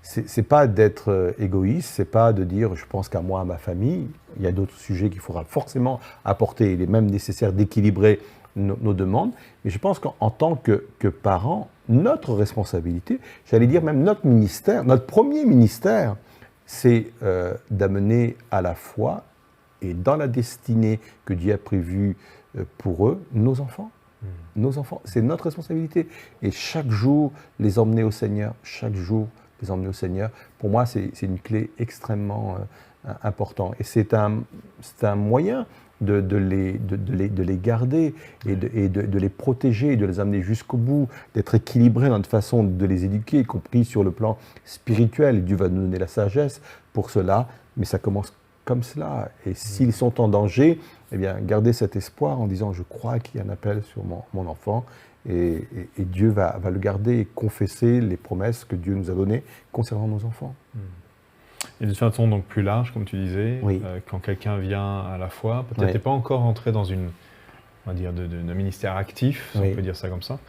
C'est pas d'être égoïste, c'est pas de dire je pense qu'à moi, à ma famille. Il y a d'autres sujets qu'il faudra forcément apporter. Il est même nécessaire d'équilibrer nos demandes. Mais je pense qu'en tant que parents, notre responsabilité, j'allais dire même notre ministère, notre premier ministère, c'est d'amener à la foi et dans la destinée que Dieu a prévue pour eux, nos enfants. Nos enfants, c'est notre responsabilité. Et chaque jour, les emmener au Seigneur, chaque jour, les emmener au Seigneur, pour moi, c'est une clé extrêmement importante. Et c'est un moyen de les garder et de les protéger, de les amener jusqu'au bout, d'être équilibré dans notre façon de les éduquer, y compris sur le plan spirituel. Et Dieu va nous donner la sagesse pour cela, mais ça commence comme cela. Et s'ils sont en danger, eh bien, gardez cet espoir en disant « je crois qu'il y a un appel sur mon enfant ». Et Dieu va le garder et confesser les promesses que Dieu nous a données concernant nos enfants. Et de façon donc plus large, comme tu disais, Oui. Quand quelqu'un vient à la foi, peut-être n'est pas encore entré dans on va dire, d'un ministère actif, si on peut dire ça comme ça.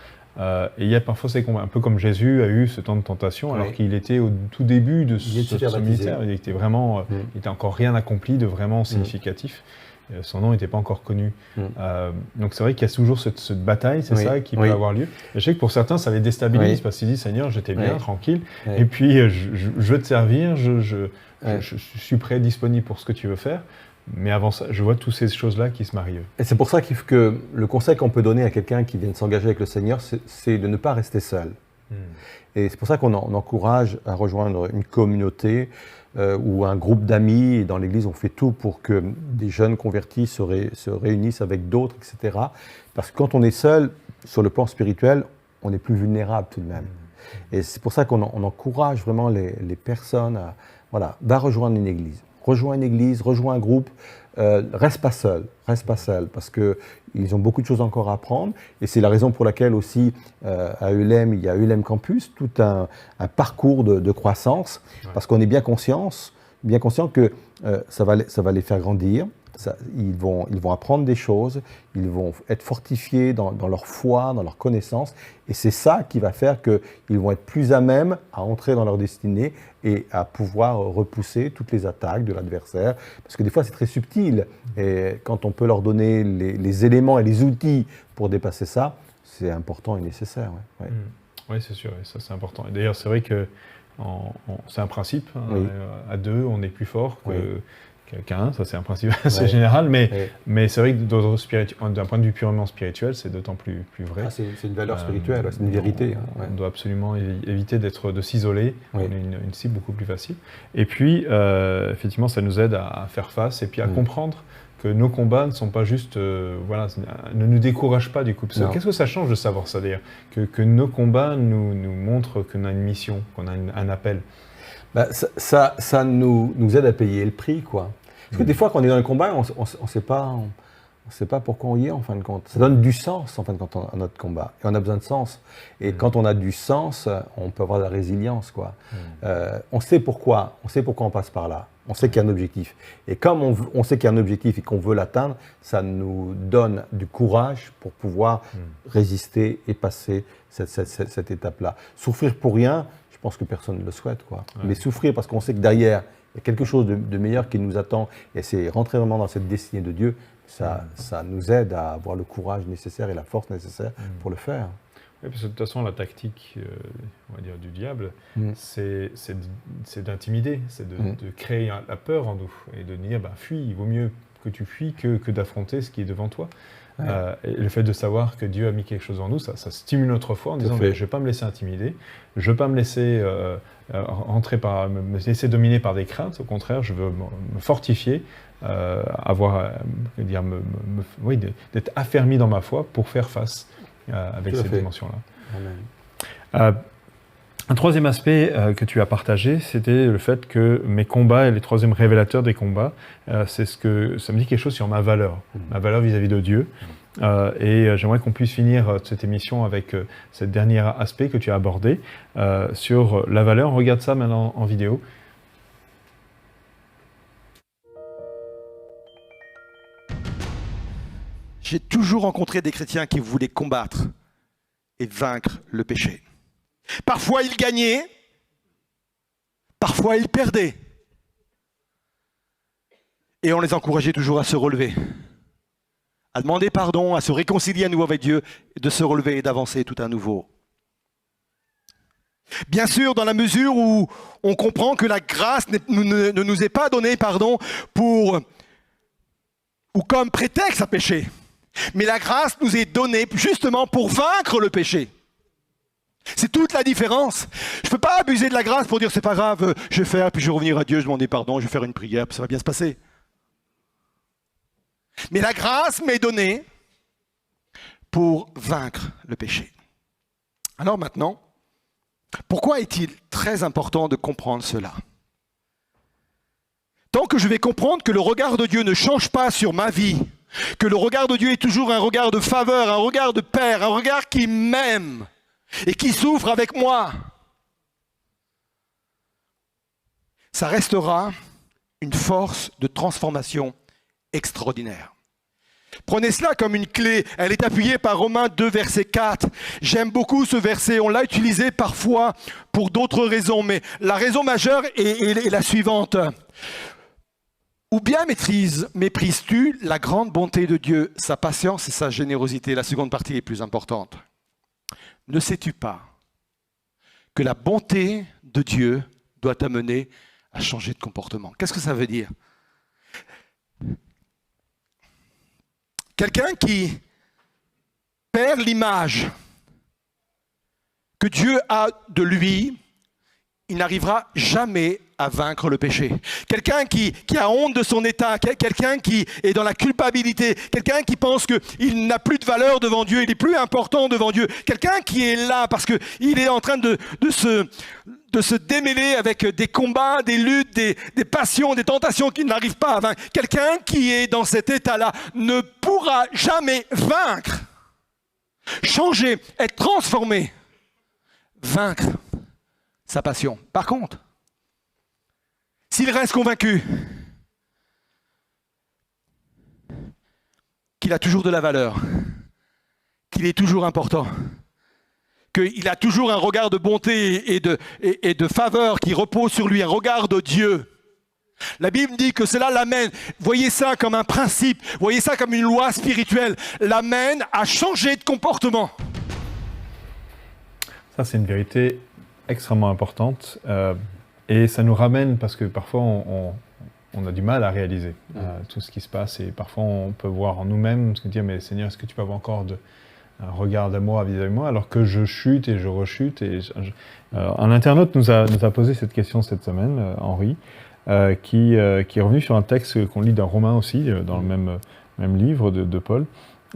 Et il y a parfois ces combats, un peu comme Jésus a eu ce temps de tentation, alors qu'il était au tout début de ce ministère. Il était vraiment, il n'était encore rien accompli de vraiment significatif. Son nom n'était pas encore connu. Donc c'est vrai qu'il y a toujours cette bataille, c'est ça qui peut avoir lieu. Et je sais que pour certains, ça les déstabilise parce qu'ils disent Seigneur, j'étais bien, tranquille, et puis je veux te servir, je suis prêt, disponible pour ce que tu veux faire. Mais avant ça, je vois toutes ces choses-là qui se marient. Et c'est pour ça que le conseil qu'on peut donner à quelqu'un qui vient de s'engager avec le Seigneur, c'est de ne pas rester seul. Et c'est pour ça qu'on encourage à rejoindre une communauté ou un groupe d'amis. Et dans l'Église, on fait tout pour que des jeunes convertis se réunissent avec d'autres, etc. Parce que quand on est seul, sur le plan spirituel, on est plus vulnérable tout de même. Et c'est pour ça qu'on encourage vraiment les personnes à va rejoindre une Église. Rejoins une église, rejoins un groupe, reste pas seul, parce qu'ils ont beaucoup de choses encore à apprendre. Et c'est la raison pour laquelle aussi à ELM, il y a ELM Campus, tout un parcours de croissance, parce qu'on est bien conscient que ça va les faire grandir. Ils vont apprendre des choses, ils vont être fortifiés dans leur foi, dans leur connaissance, et c'est ça qui va faire qu'ils vont être plus à même à entrer dans leur destinée et à pouvoir repousser toutes les attaques de l'adversaire, parce que des fois c'est très subtil, et quand on peut leur donner les éléments et les outils pour dépasser ça, c'est important et nécessaire. Oui, c'est sûr, et ça c'est important. Et d'ailleurs c'est vrai que c'est un principe, à deux on est plus fort qu'un, ça c'est un principe assez général, mais c'est vrai que d'un point de vue purement spirituel, c'est d'autant plus vrai. C'est une valeur spirituelle, c'est une vérité. On doit absolument éviter de s'isoler, on a une cible beaucoup plus facile. Et puis, effectivement, ça nous aide à faire face et puis à comprendre que nos combats ne sont pas juste, ne nous découragent pas du coup. Qu'est-ce que ça change de savoir ça d'ailleurs, que nos combats nous montrent qu'on a une mission, qu'on a un appel. Ça nous aide à payer le prix, quoi. Parce que des fois, quand on est dans le combat, on ne sait pas pourquoi on y est, en fin de compte. Ça donne du sens, en fin de compte, à notre combat. Et on a besoin de sens. Et quand on a du sens, on peut avoir de la résilience, quoi. On sait pourquoi on passe par là. On sait qu'il y a un objectif. Et comme on sait qu'il y a un objectif et qu'on veut l'atteindre, ça nous donne du courage pour pouvoir résister et passer cette étape-là. Souffrir pour rien, je pense que personne ne le souhaite, quoi. Mais souffrir parce qu'on sait que derrière, il y a quelque chose de meilleur qui nous attend, et c'est rentrer vraiment dans cette destinée de Dieu, ça nous aide à avoir le courage nécessaire et la force nécessaire pour le faire. Oui, parce que de toute façon, la tactique, on va dire, du diable, c'est d'intimider, c'est de créer la peur en nous, et de dire, fuis, il vaut mieux que tu fuis que d'affronter ce qui est devant toi. Et le fait de savoir que Dieu a mis quelque chose en nous, ça stimule notre foi en disant je ne vais pas me laisser intimider, je ne vais pas me laisser me laisser dominer par des craintes, au contraire, je veux me fortifier, d'être affermi dans ma foi pour faire face avec cette dimension-là. Un troisième aspect que tu as partagé, c'était le fait que mes combats, et les troisièmes révélateurs des combats, ça me dit quelque chose sur ma valeur vis-à-vis de Dieu. Et j'aimerais qu'on puisse finir cette émission avec ce dernier aspect que tu as abordé sur la valeur. On regarde ça maintenant en vidéo. J'ai toujours rencontré des chrétiens qui voulaient combattre et vaincre le péché. Parfois ils gagnaient, parfois ils perdaient. Et on les encourageait toujours à se relever, à demander pardon, à se réconcilier à nouveau avec Dieu, de se relever et d'avancer tout à nouveau. Bien sûr, dans la mesure où on comprend que la grâce ne nous est pas donnée, pour ou comme prétexte à pécher. Mais la grâce nous est donnée justement pour vaincre le péché. C'est toute la différence. Je ne peux pas abuser de la grâce pour dire c'est pas grave, je vais faire, puis je vais revenir à Dieu, je vais demander pardon, je vais faire une prière, puis ça va bien se passer. Mais la grâce m'est donnée pour vaincre le péché. Alors maintenant, pourquoi est-il très important de comprendre cela ? Tant que je vais comprendre que le regard de Dieu ne change pas sur ma vie, que le regard de Dieu est toujours un regard de faveur, un regard de Père, un regard qui m'aime et qui souffre avec moi, ça restera une force de transformation extraordinaire. Prenez cela comme une clé. Elle est appuyée par Romains 2, verset 4. J'aime beaucoup ce verset. On l'a utilisé parfois pour d'autres raisons, mais la raison majeure est la suivante. Ou bien méprises-tu la grande bonté de Dieu, sa patience et sa générosité? La seconde partie est plus importante. Ne sais-tu pas que la bonté de Dieu doit t'amener à changer de comportement? Qu'est-ce que ça veut dire? Quelqu'un qui perd l'image que Dieu a de lui, il n'arrivera jamais à vaincre le péché. Quelqu'un qui a honte de son état, quelqu'un qui est dans la culpabilité, quelqu'un qui pense qu'il n'a plus de valeur devant Dieu, il est plus important devant Dieu, quelqu'un qui est là parce qu'il est en train de se démêler avec des combats, des luttes, des passions, des tentations qu'il n'arrive pas à vaincre. Quelqu'un qui est dans cet état-là ne pourra jamais vaincre, changer, être transformé, vaincre sa passion. Par contre, s'il reste convaincu qu'il a toujours de la valeur, qu'il est toujours important, qu'il a toujours un regard de bonté et de faveur qui repose sur lui, un regard de Dieu. La Bible dit que cela l'amène, voyez ça comme un principe, voyez ça comme une loi spirituelle, l'amène à changer de comportement. Ça, c'est une vérité extrêmement importante. Et ça nous ramène, parce que parfois on a du mal à réaliser tout ce qui se passe, et parfois on peut voir en nous-mêmes, se dire, mais Seigneur, est-ce que tu peux avoir encore un regard d'amour vis-à-vis de moi, alors que je chute et je rechute. Un internaute nous a posé cette question cette semaine, Henri, qui est revenu sur un texte qu'on lit dans Romains aussi, dans le même livre de Paul.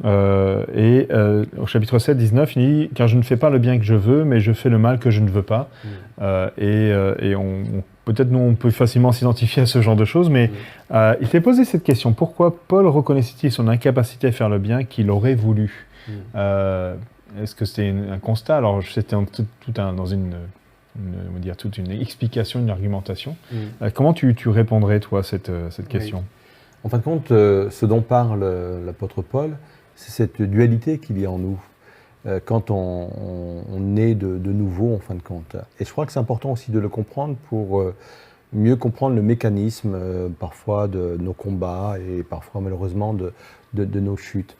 Au chapitre 7, 19, il dit « Car je ne fais pas le bien que je veux, mais je fais le mal que je ne veux pas. » Peut-être nous, on peut facilement s'identifier à ce genre de choses, mais il s'est posé cette question. Pourquoi Paul reconnaissait-il son incapacité à faire le bien qu'il aurait voulu? Est-ce que c'était un constat? Alors, c'était dans toute une explication, une argumentation. Comment tu répondrais, toi, cette question? En fin de compte, ce dont parle l'apôtre Paul, c'est cette dualité qu'il y a en nous quand on est de nouveau, en fin de compte. Et je crois que c'est important aussi de le comprendre pour mieux comprendre le mécanisme parfois de nos combats et parfois malheureusement de nos chutes.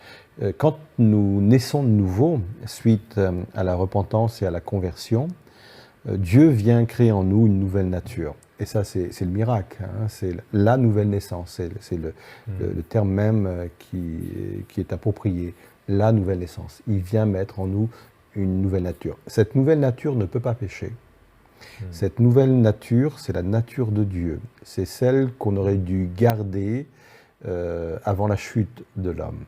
Quand nous naissons de nouveau, suite à la repentance et à la conversion, Dieu vient créer en nous une nouvelle nature. Et ça, c'est le miracle, hein, c'est la nouvelle naissance, c'est le terme même qui est approprié, la nouvelle naissance. Il vient mettre en nous une nouvelle nature. Cette nouvelle nature ne peut pas pécher. Cette nouvelle nature, c'est la nature de Dieu. C'est celle qu'on aurait dû garder avant la chute de l'homme.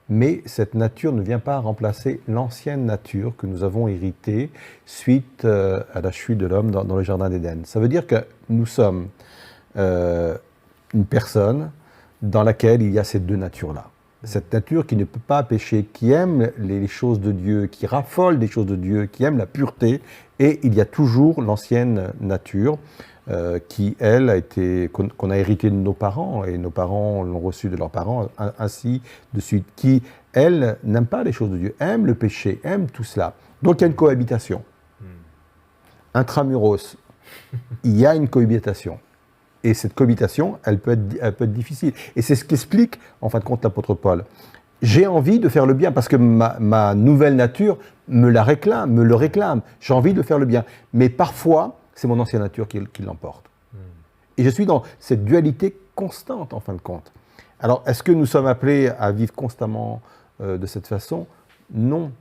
Mais cette nature ne vient pas remplacer l'ancienne nature que nous avons héritée suite à la chute de l'homme dans le jardin d'Éden. Ça veut dire que nous sommes une personne dans laquelle il y a ces deux natures-là. Cette nature qui ne peut pas pécher, qui aime les choses de Dieu, qui raffole des choses de Dieu, qui aime la pureté. Et il y a toujours l'ancienne nature qui, elle, qu'on a hérité de nos parents, et nos parents l'ont reçu de leurs parents, ainsi de suite, qui, elle, n'aime pas les choses de Dieu, aime le péché, aime tout cela. Donc il y a une cohabitation. Intramuros, il y a une cohabitation. Et cette cohabitation, elle peut être difficile. Et c'est ce qu'explique, en fin de compte, l'apôtre Paul. J'ai envie de faire le bien parce que ma nouvelle nature me le réclame. J'ai envie de faire le bien. Mais parfois, c'est mon ancienne nature qui l'emporte. Et je suis dans cette dualité constante, en fin de compte. Alors, est-ce que nous sommes appelés à vivre constamment de cette façon? Non.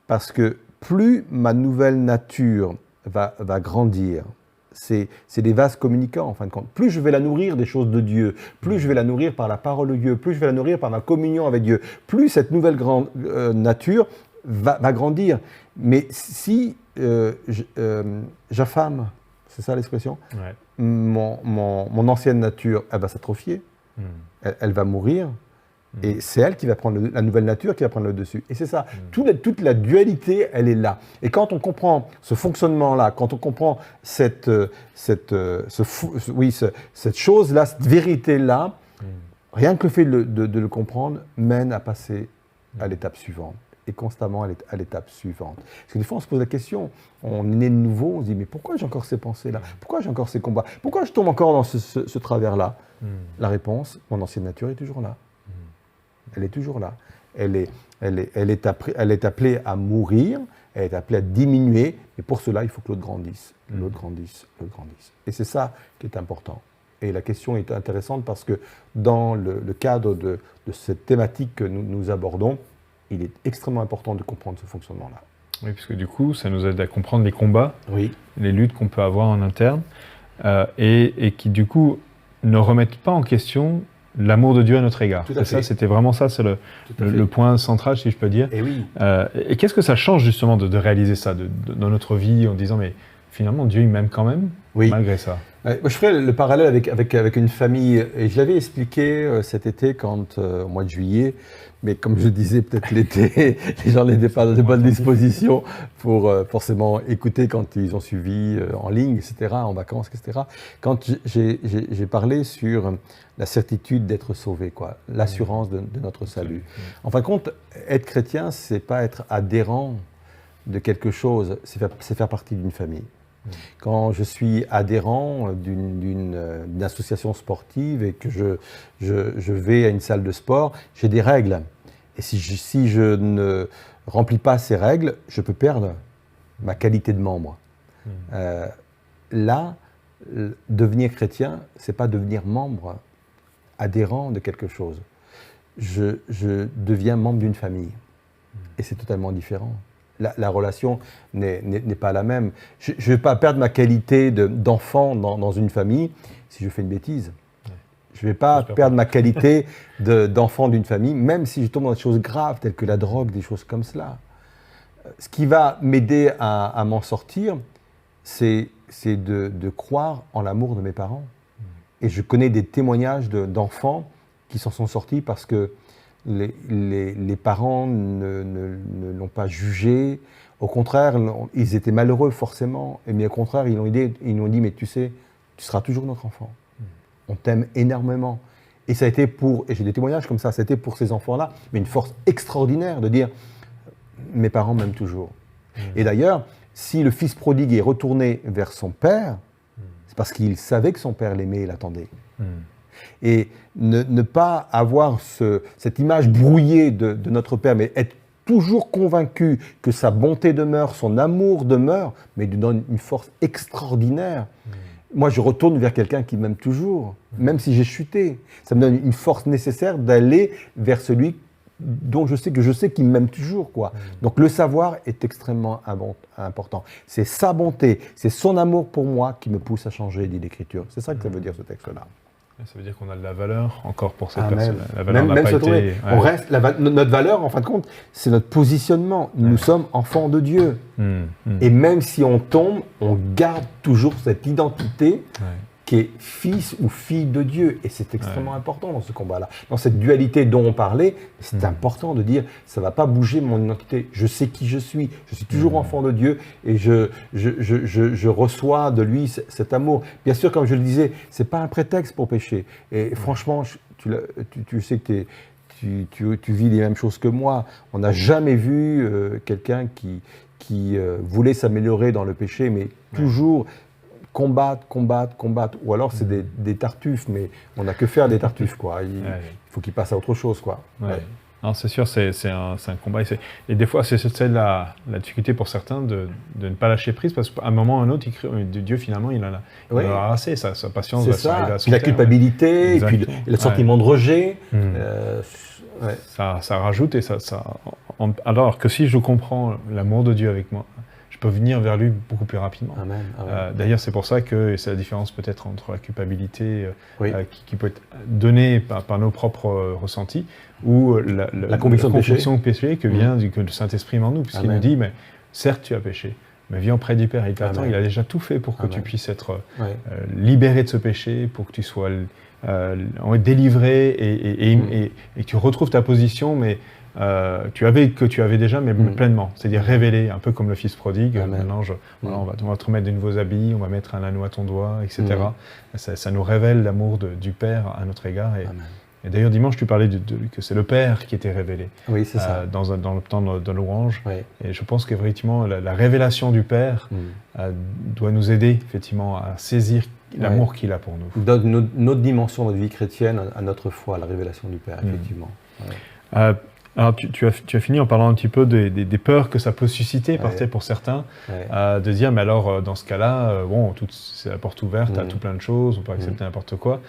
Parce que plus ma nouvelle nature va grandir, c'est des vases communicants, en fin de compte. Plus je vais la nourrir des choses de Dieu, plus je vais la nourrir par la parole de Dieu, plus je vais la nourrir par ma communion avec Dieu, plus cette nouvelle nature va grandir. Mais si j'affame, c'est ça l'expression, Ouais. mon ancienne nature, elle va s'atrophier, elle va mourir, et c'est elle qui va prendre la nouvelle nature qui va prendre le dessus. Et c'est ça, toute la dualité, elle est là. Et quand on comprend ce fonctionnement-là, quand on comprend cette chose-là, cette vérité-là, rien que le fait de le comprendre mène à passer à l'étape suivante. Et constamment à l'étape suivante. Parce que des fois, on se pose la question, on est né de nouveau, on se dit, mais pourquoi j'ai encore ces pensées-là? Pourquoi j'ai encore ces combats? Pourquoi je tombe encore dans ce travers-là? La réponse, mon ancienne nature est toujours là. Elle est toujours là. Elle est appelée à mourir, elle est appelée à diminuer, et pour cela, il faut que l'autre grandisse, l'autre grandisse, l'autre grandisse. Et c'est ça qui est important. Et la question est intéressante parce que dans le cadre de cette thématique que nous abordons, il est extrêmement important de comprendre ce fonctionnement-là. Oui, parce que du coup, ça nous aide à comprendre les combats, Oui. les luttes qu'on peut avoir en interne, et qui du coup ne remettent pas en question l'amour de Dieu à notre égard. Tout à fait. Ça, c'était vraiment ça, c'est le point central, si je peux dire. Et oui. Et qu'est-ce que ça change justement de réaliser ça dans notre vie en disant, mais finalement, Dieu, il m'aime quand même, Oui. malgré ça. Moi, je ferai le parallèle avec une famille, et je l'avais expliqué cet été, au mois de juillet, mais comme je disais, peut-être l'été, les gens n'étaient pas dans de bonnes dispositions pour forcément écouter quand ils ont suivi en ligne, etc., en vacances, etc. Quand j'ai parlé sur la certitude d'être sauvé, quoi, l'assurance de notre salut. En fin de compte, être chrétien, c'est pas être adhérent de quelque chose, c'est faire partie d'une famille. Quand je suis adhérent d'une association sportive et que je vais à une salle de sport, j'ai des règles. Et si je ne remplis pas ces règles, je peux perdre ma qualité de membre. Là, devenir chrétien, c'est pas devenir membre, adhérent de quelque chose. Je deviens membre d'une famille. Et c'est totalement différent. La relation n'est pas la même. Je ne vais pas perdre ma qualité d'enfant dans une famille si je fais une bêtise. Je ne vais pas perdre ma qualité d'enfant d'une famille, même si je tombe dans des choses graves telles que la drogue, des choses comme cela. Ce qui va m'aider à m'en sortir, c'est de croire en l'amour de mes parents. Et je connais des témoignages d'enfants qui s'en sont sortis parce que les parents ne l'ont pas jugé. Au contraire, ils étaient malheureux forcément. Mais au contraire, ils lui ont dit, mais tu sais, tu seras toujours notre enfant. On t'aime énormément. Et ça a été et j'ai des témoignages comme ça, ça a été pour ces enfants-là, mais une force extraordinaire de dire, mes parents m'aiment toujours. Et d'ailleurs, si le fils prodigue est retourné vers son père, c'est parce qu'il savait que son père l'aimait et l'attendait. Et ne pas avoir cette image brouillée de notre Père, mais être toujours convaincu que sa bonté demeure, son amour demeure, mais lui donne une force extraordinaire. Moi, je retourne vers quelqu'un qui m'aime toujours, même si j'ai chuté. Ça me donne une force nécessaire d'aller vers celui dont je sais qu'il m'aime toujours, quoi. Donc le savoir est extrêmement important. C'est sa bonté, c'est son amour pour moi qui me pousse à changer, dit l'Écriture. C'est ça que ça veut dire ce texte-là. Ça veut dire qu'on a de la valeur encore pour cette Amen. personne. La valeur n'a Même pas se été... tourner. On reste, notre valeur, en fin de compte, c'est notre positionnement. Nous sommes enfants de Dieu. Et même si on tombe, on garde toujours cette identité qui est fils ou fille de Dieu. Et c'est extrêmement important dans ce combat-là. Dans cette dualité dont on parlait, c'est important de dire, ça ne va pas bouger mon identité. Je sais qui je suis toujours enfant de Dieu et je reçois de lui cet amour. Bien sûr, comme je le disais, ce n'est pas un prétexte pour pécher. Et franchement, tu sais que tu vis les mêmes choses que moi. On n'a jamais vu quelqu'un qui voulait s'améliorer dans le péché, mais toujours combattre. Ou alors c'est des tartuffes, mais on n'a que faire des tartuffes, quoi. Il faut qu'ils passent à autre chose, quoi. Ouais. Non, c'est sûr, c'est un combat. Et des fois, c'est la difficulté pour certains de ne pas lâcher prise, parce qu'à un moment ou à un autre, Dieu, finalement, il a harassé sa patience. C'est ça. Puis la culpabilité, et puis le sentiment de rejet. Ça rajoute, alors que si je comprends l'amour de Dieu avec moi, je peux venir vers lui beaucoup plus rapidement. Amen. D'ailleurs, c'est pour ça que c'est la différence peut-être entre la culpabilité qui peut être donnée par nos propres ressentis ou la conviction de péché que vient que le Saint-Esprit en nous, puisqu'il nous dit, mais certes tu as péché, mais viens auprès du Père, il t'attend, il a déjà tout fait pour que tu puisses être libéré de ce péché, pour que tu sois délivré et que tu retrouves ta position, mais tu avais déjà, mais pleinement, c'est-à-dire révélé, un peu comme le fils prodigue. Maintenant, on va te remettre de nouveaux habits, on va mettre un anneau à ton doigt, etc. Ça nous révèle l'amour du Père à notre égard. Et d'ailleurs, dimanche, tu parlais que c'est le Père qui était révélé. Oui, c'est ça. Dans le temps de louange. Et je pense qu'effectivement, la révélation du Père doit nous aider, effectivement, à saisir l'amour qu'il a pour nous. Donne notre dimension, notre vie chrétienne, à notre foi, la révélation du Père, effectivement. Alors, tu as fini en parlant un petit peu des peurs que ça peut susciter pour certains, de dire, mais alors, dans ce cas-là, c'est la porte ouverte à tout plein de choses, on peut accepter n'importe quoi.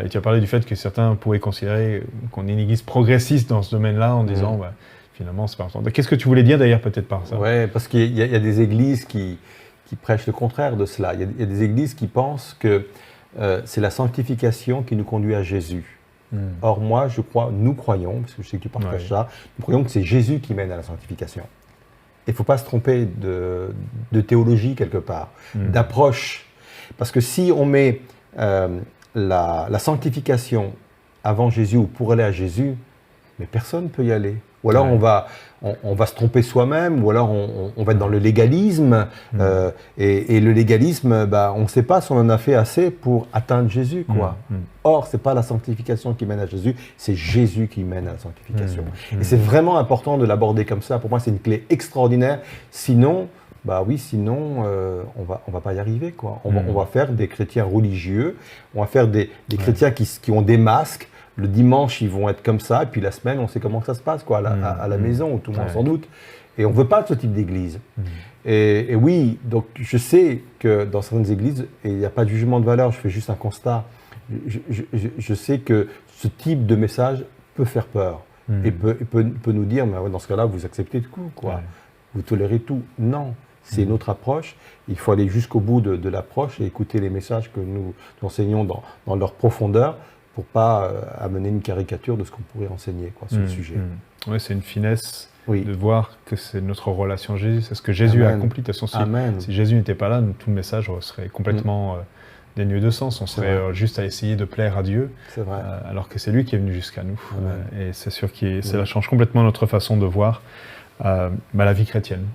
Et tu as parlé du fait que certains pourraient considérer qu'on est une église progressiste dans ce domaine-là, en disant, finalement, c'est pas important. Qu'est-ce que tu voulais dire d'ailleurs peut-être par ça? Oui, parce qu'il y a des églises qui prêchent le contraire de cela. Il y a des églises qui pensent que c'est la sanctification qui nous conduit à Jésus. Or, moi, nous croyons, parce que je sais que tu partages ça, nous croyons que c'est Jésus qui mène à la sanctification. Il ne faut pas se tromper de théologie quelque part, d'approche. Parce que si on met la sanctification avant Jésus ou pour aller à Jésus, mais personne ne peut y aller. Ou alors on va se tromper soi-même, ou alors on va être dans le légalisme. Et le légalisme, on ne sait pas si on en a fait assez pour atteindre Jésus, quoi. Or, ce n'est pas la sanctification qui mène à Jésus, c'est Jésus qui mène à la sanctification. Et c'est vraiment important de l'aborder comme ça. Pour moi, c'est une clé extraordinaire. Sinon, on va pas y arriver, quoi. On va faire des chrétiens religieux, on va faire des chrétiens qui ont des masques. Le dimanche, ils vont être comme ça, et puis la semaine, on sait comment ça se passe, quoi, à la maison, ou tout le monde sans doute. Et on ne veut pas de ce type d'église. Et oui, donc je sais que dans certaines églises, et il n'y a pas de jugement de valeur, je fais juste un constat. Je sais que ce type de message peut faire peur, et peut nous dire, mais dans ce cas-là, vous acceptez tout, quoi. Vous tolérez tout. Non, c'est une autre approche. Il faut aller jusqu'au bout de l'approche et écouter les messages que nous enseignons dans leur profondeur, pour ne pas amener une caricature de ce qu'on pourrait enseigner sur le sujet. Oui, c'est une finesse de voir que c'est notre relation à Jésus, c'est ce que Jésus a accompli. De toute façon, si Jésus n'était pas là, tout le message serait complètement dénué de sens. On serait juste à essayer de plaire à Dieu, alors que c'est lui qui est venu jusqu'à nous. Et c'est sûr que ça change complètement notre façon de voir la vie chrétienne.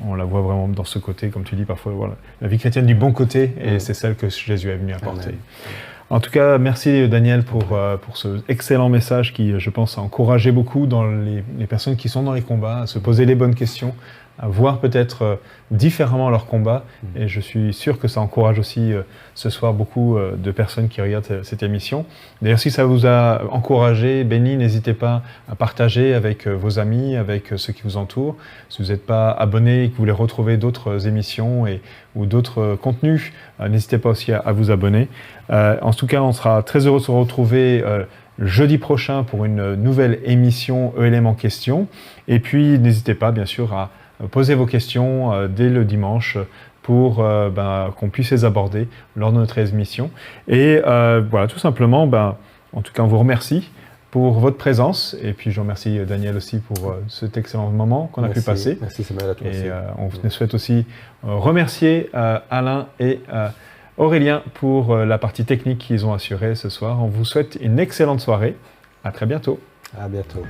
On la voit vraiment dans ce côté, comme tu dis parfois, la vie chrétienne du bon côté, et c'est celle que Jésus est venu apporter. En tout cas, merci Daniel pour ce excellent message qui, je pense, a encouragé beaucoup dans les personnes qui sont dans les combats à se poser les bonnes questions, à voir peut-être différemment leur combat. Et je suis sûr que ça encourage aussi ce soir beaucoup de personnes qui regardent cette émission. D'ailleurs, si ça vous a encouragé, béni, n'hésitez pas à partager avec vos amis, avec ceux qui vous entourent. Si vous n'êtes pas abonné et que vous voulez retrouver d'autres émissions ou d'autres contenus, n'hésitez pas aussi à vous abonner. En tout cas, on sera très heureux de se retrouver jeudi prochain pour une nouvelle émission ELM en question. Et puis, n'hésitez pas, bien sûr, à poser vos questions dès le dimanche pour qu'on puisse les aborder lors de notre émission. Et voilà, tout simplement, en tout cas, on vous remercie pour votre présence. Et puis, je remercie Daniel aussi pour cet excellent moment qu'on a pu passer. Merci Samuel, à toi aussi. Et on souhaite aussi remercier Alain et Aurélien pour la partie technique qu'ils ont assurée ce soir. On vous souhaite une excellente soirée. À très bientôt. À bientôt.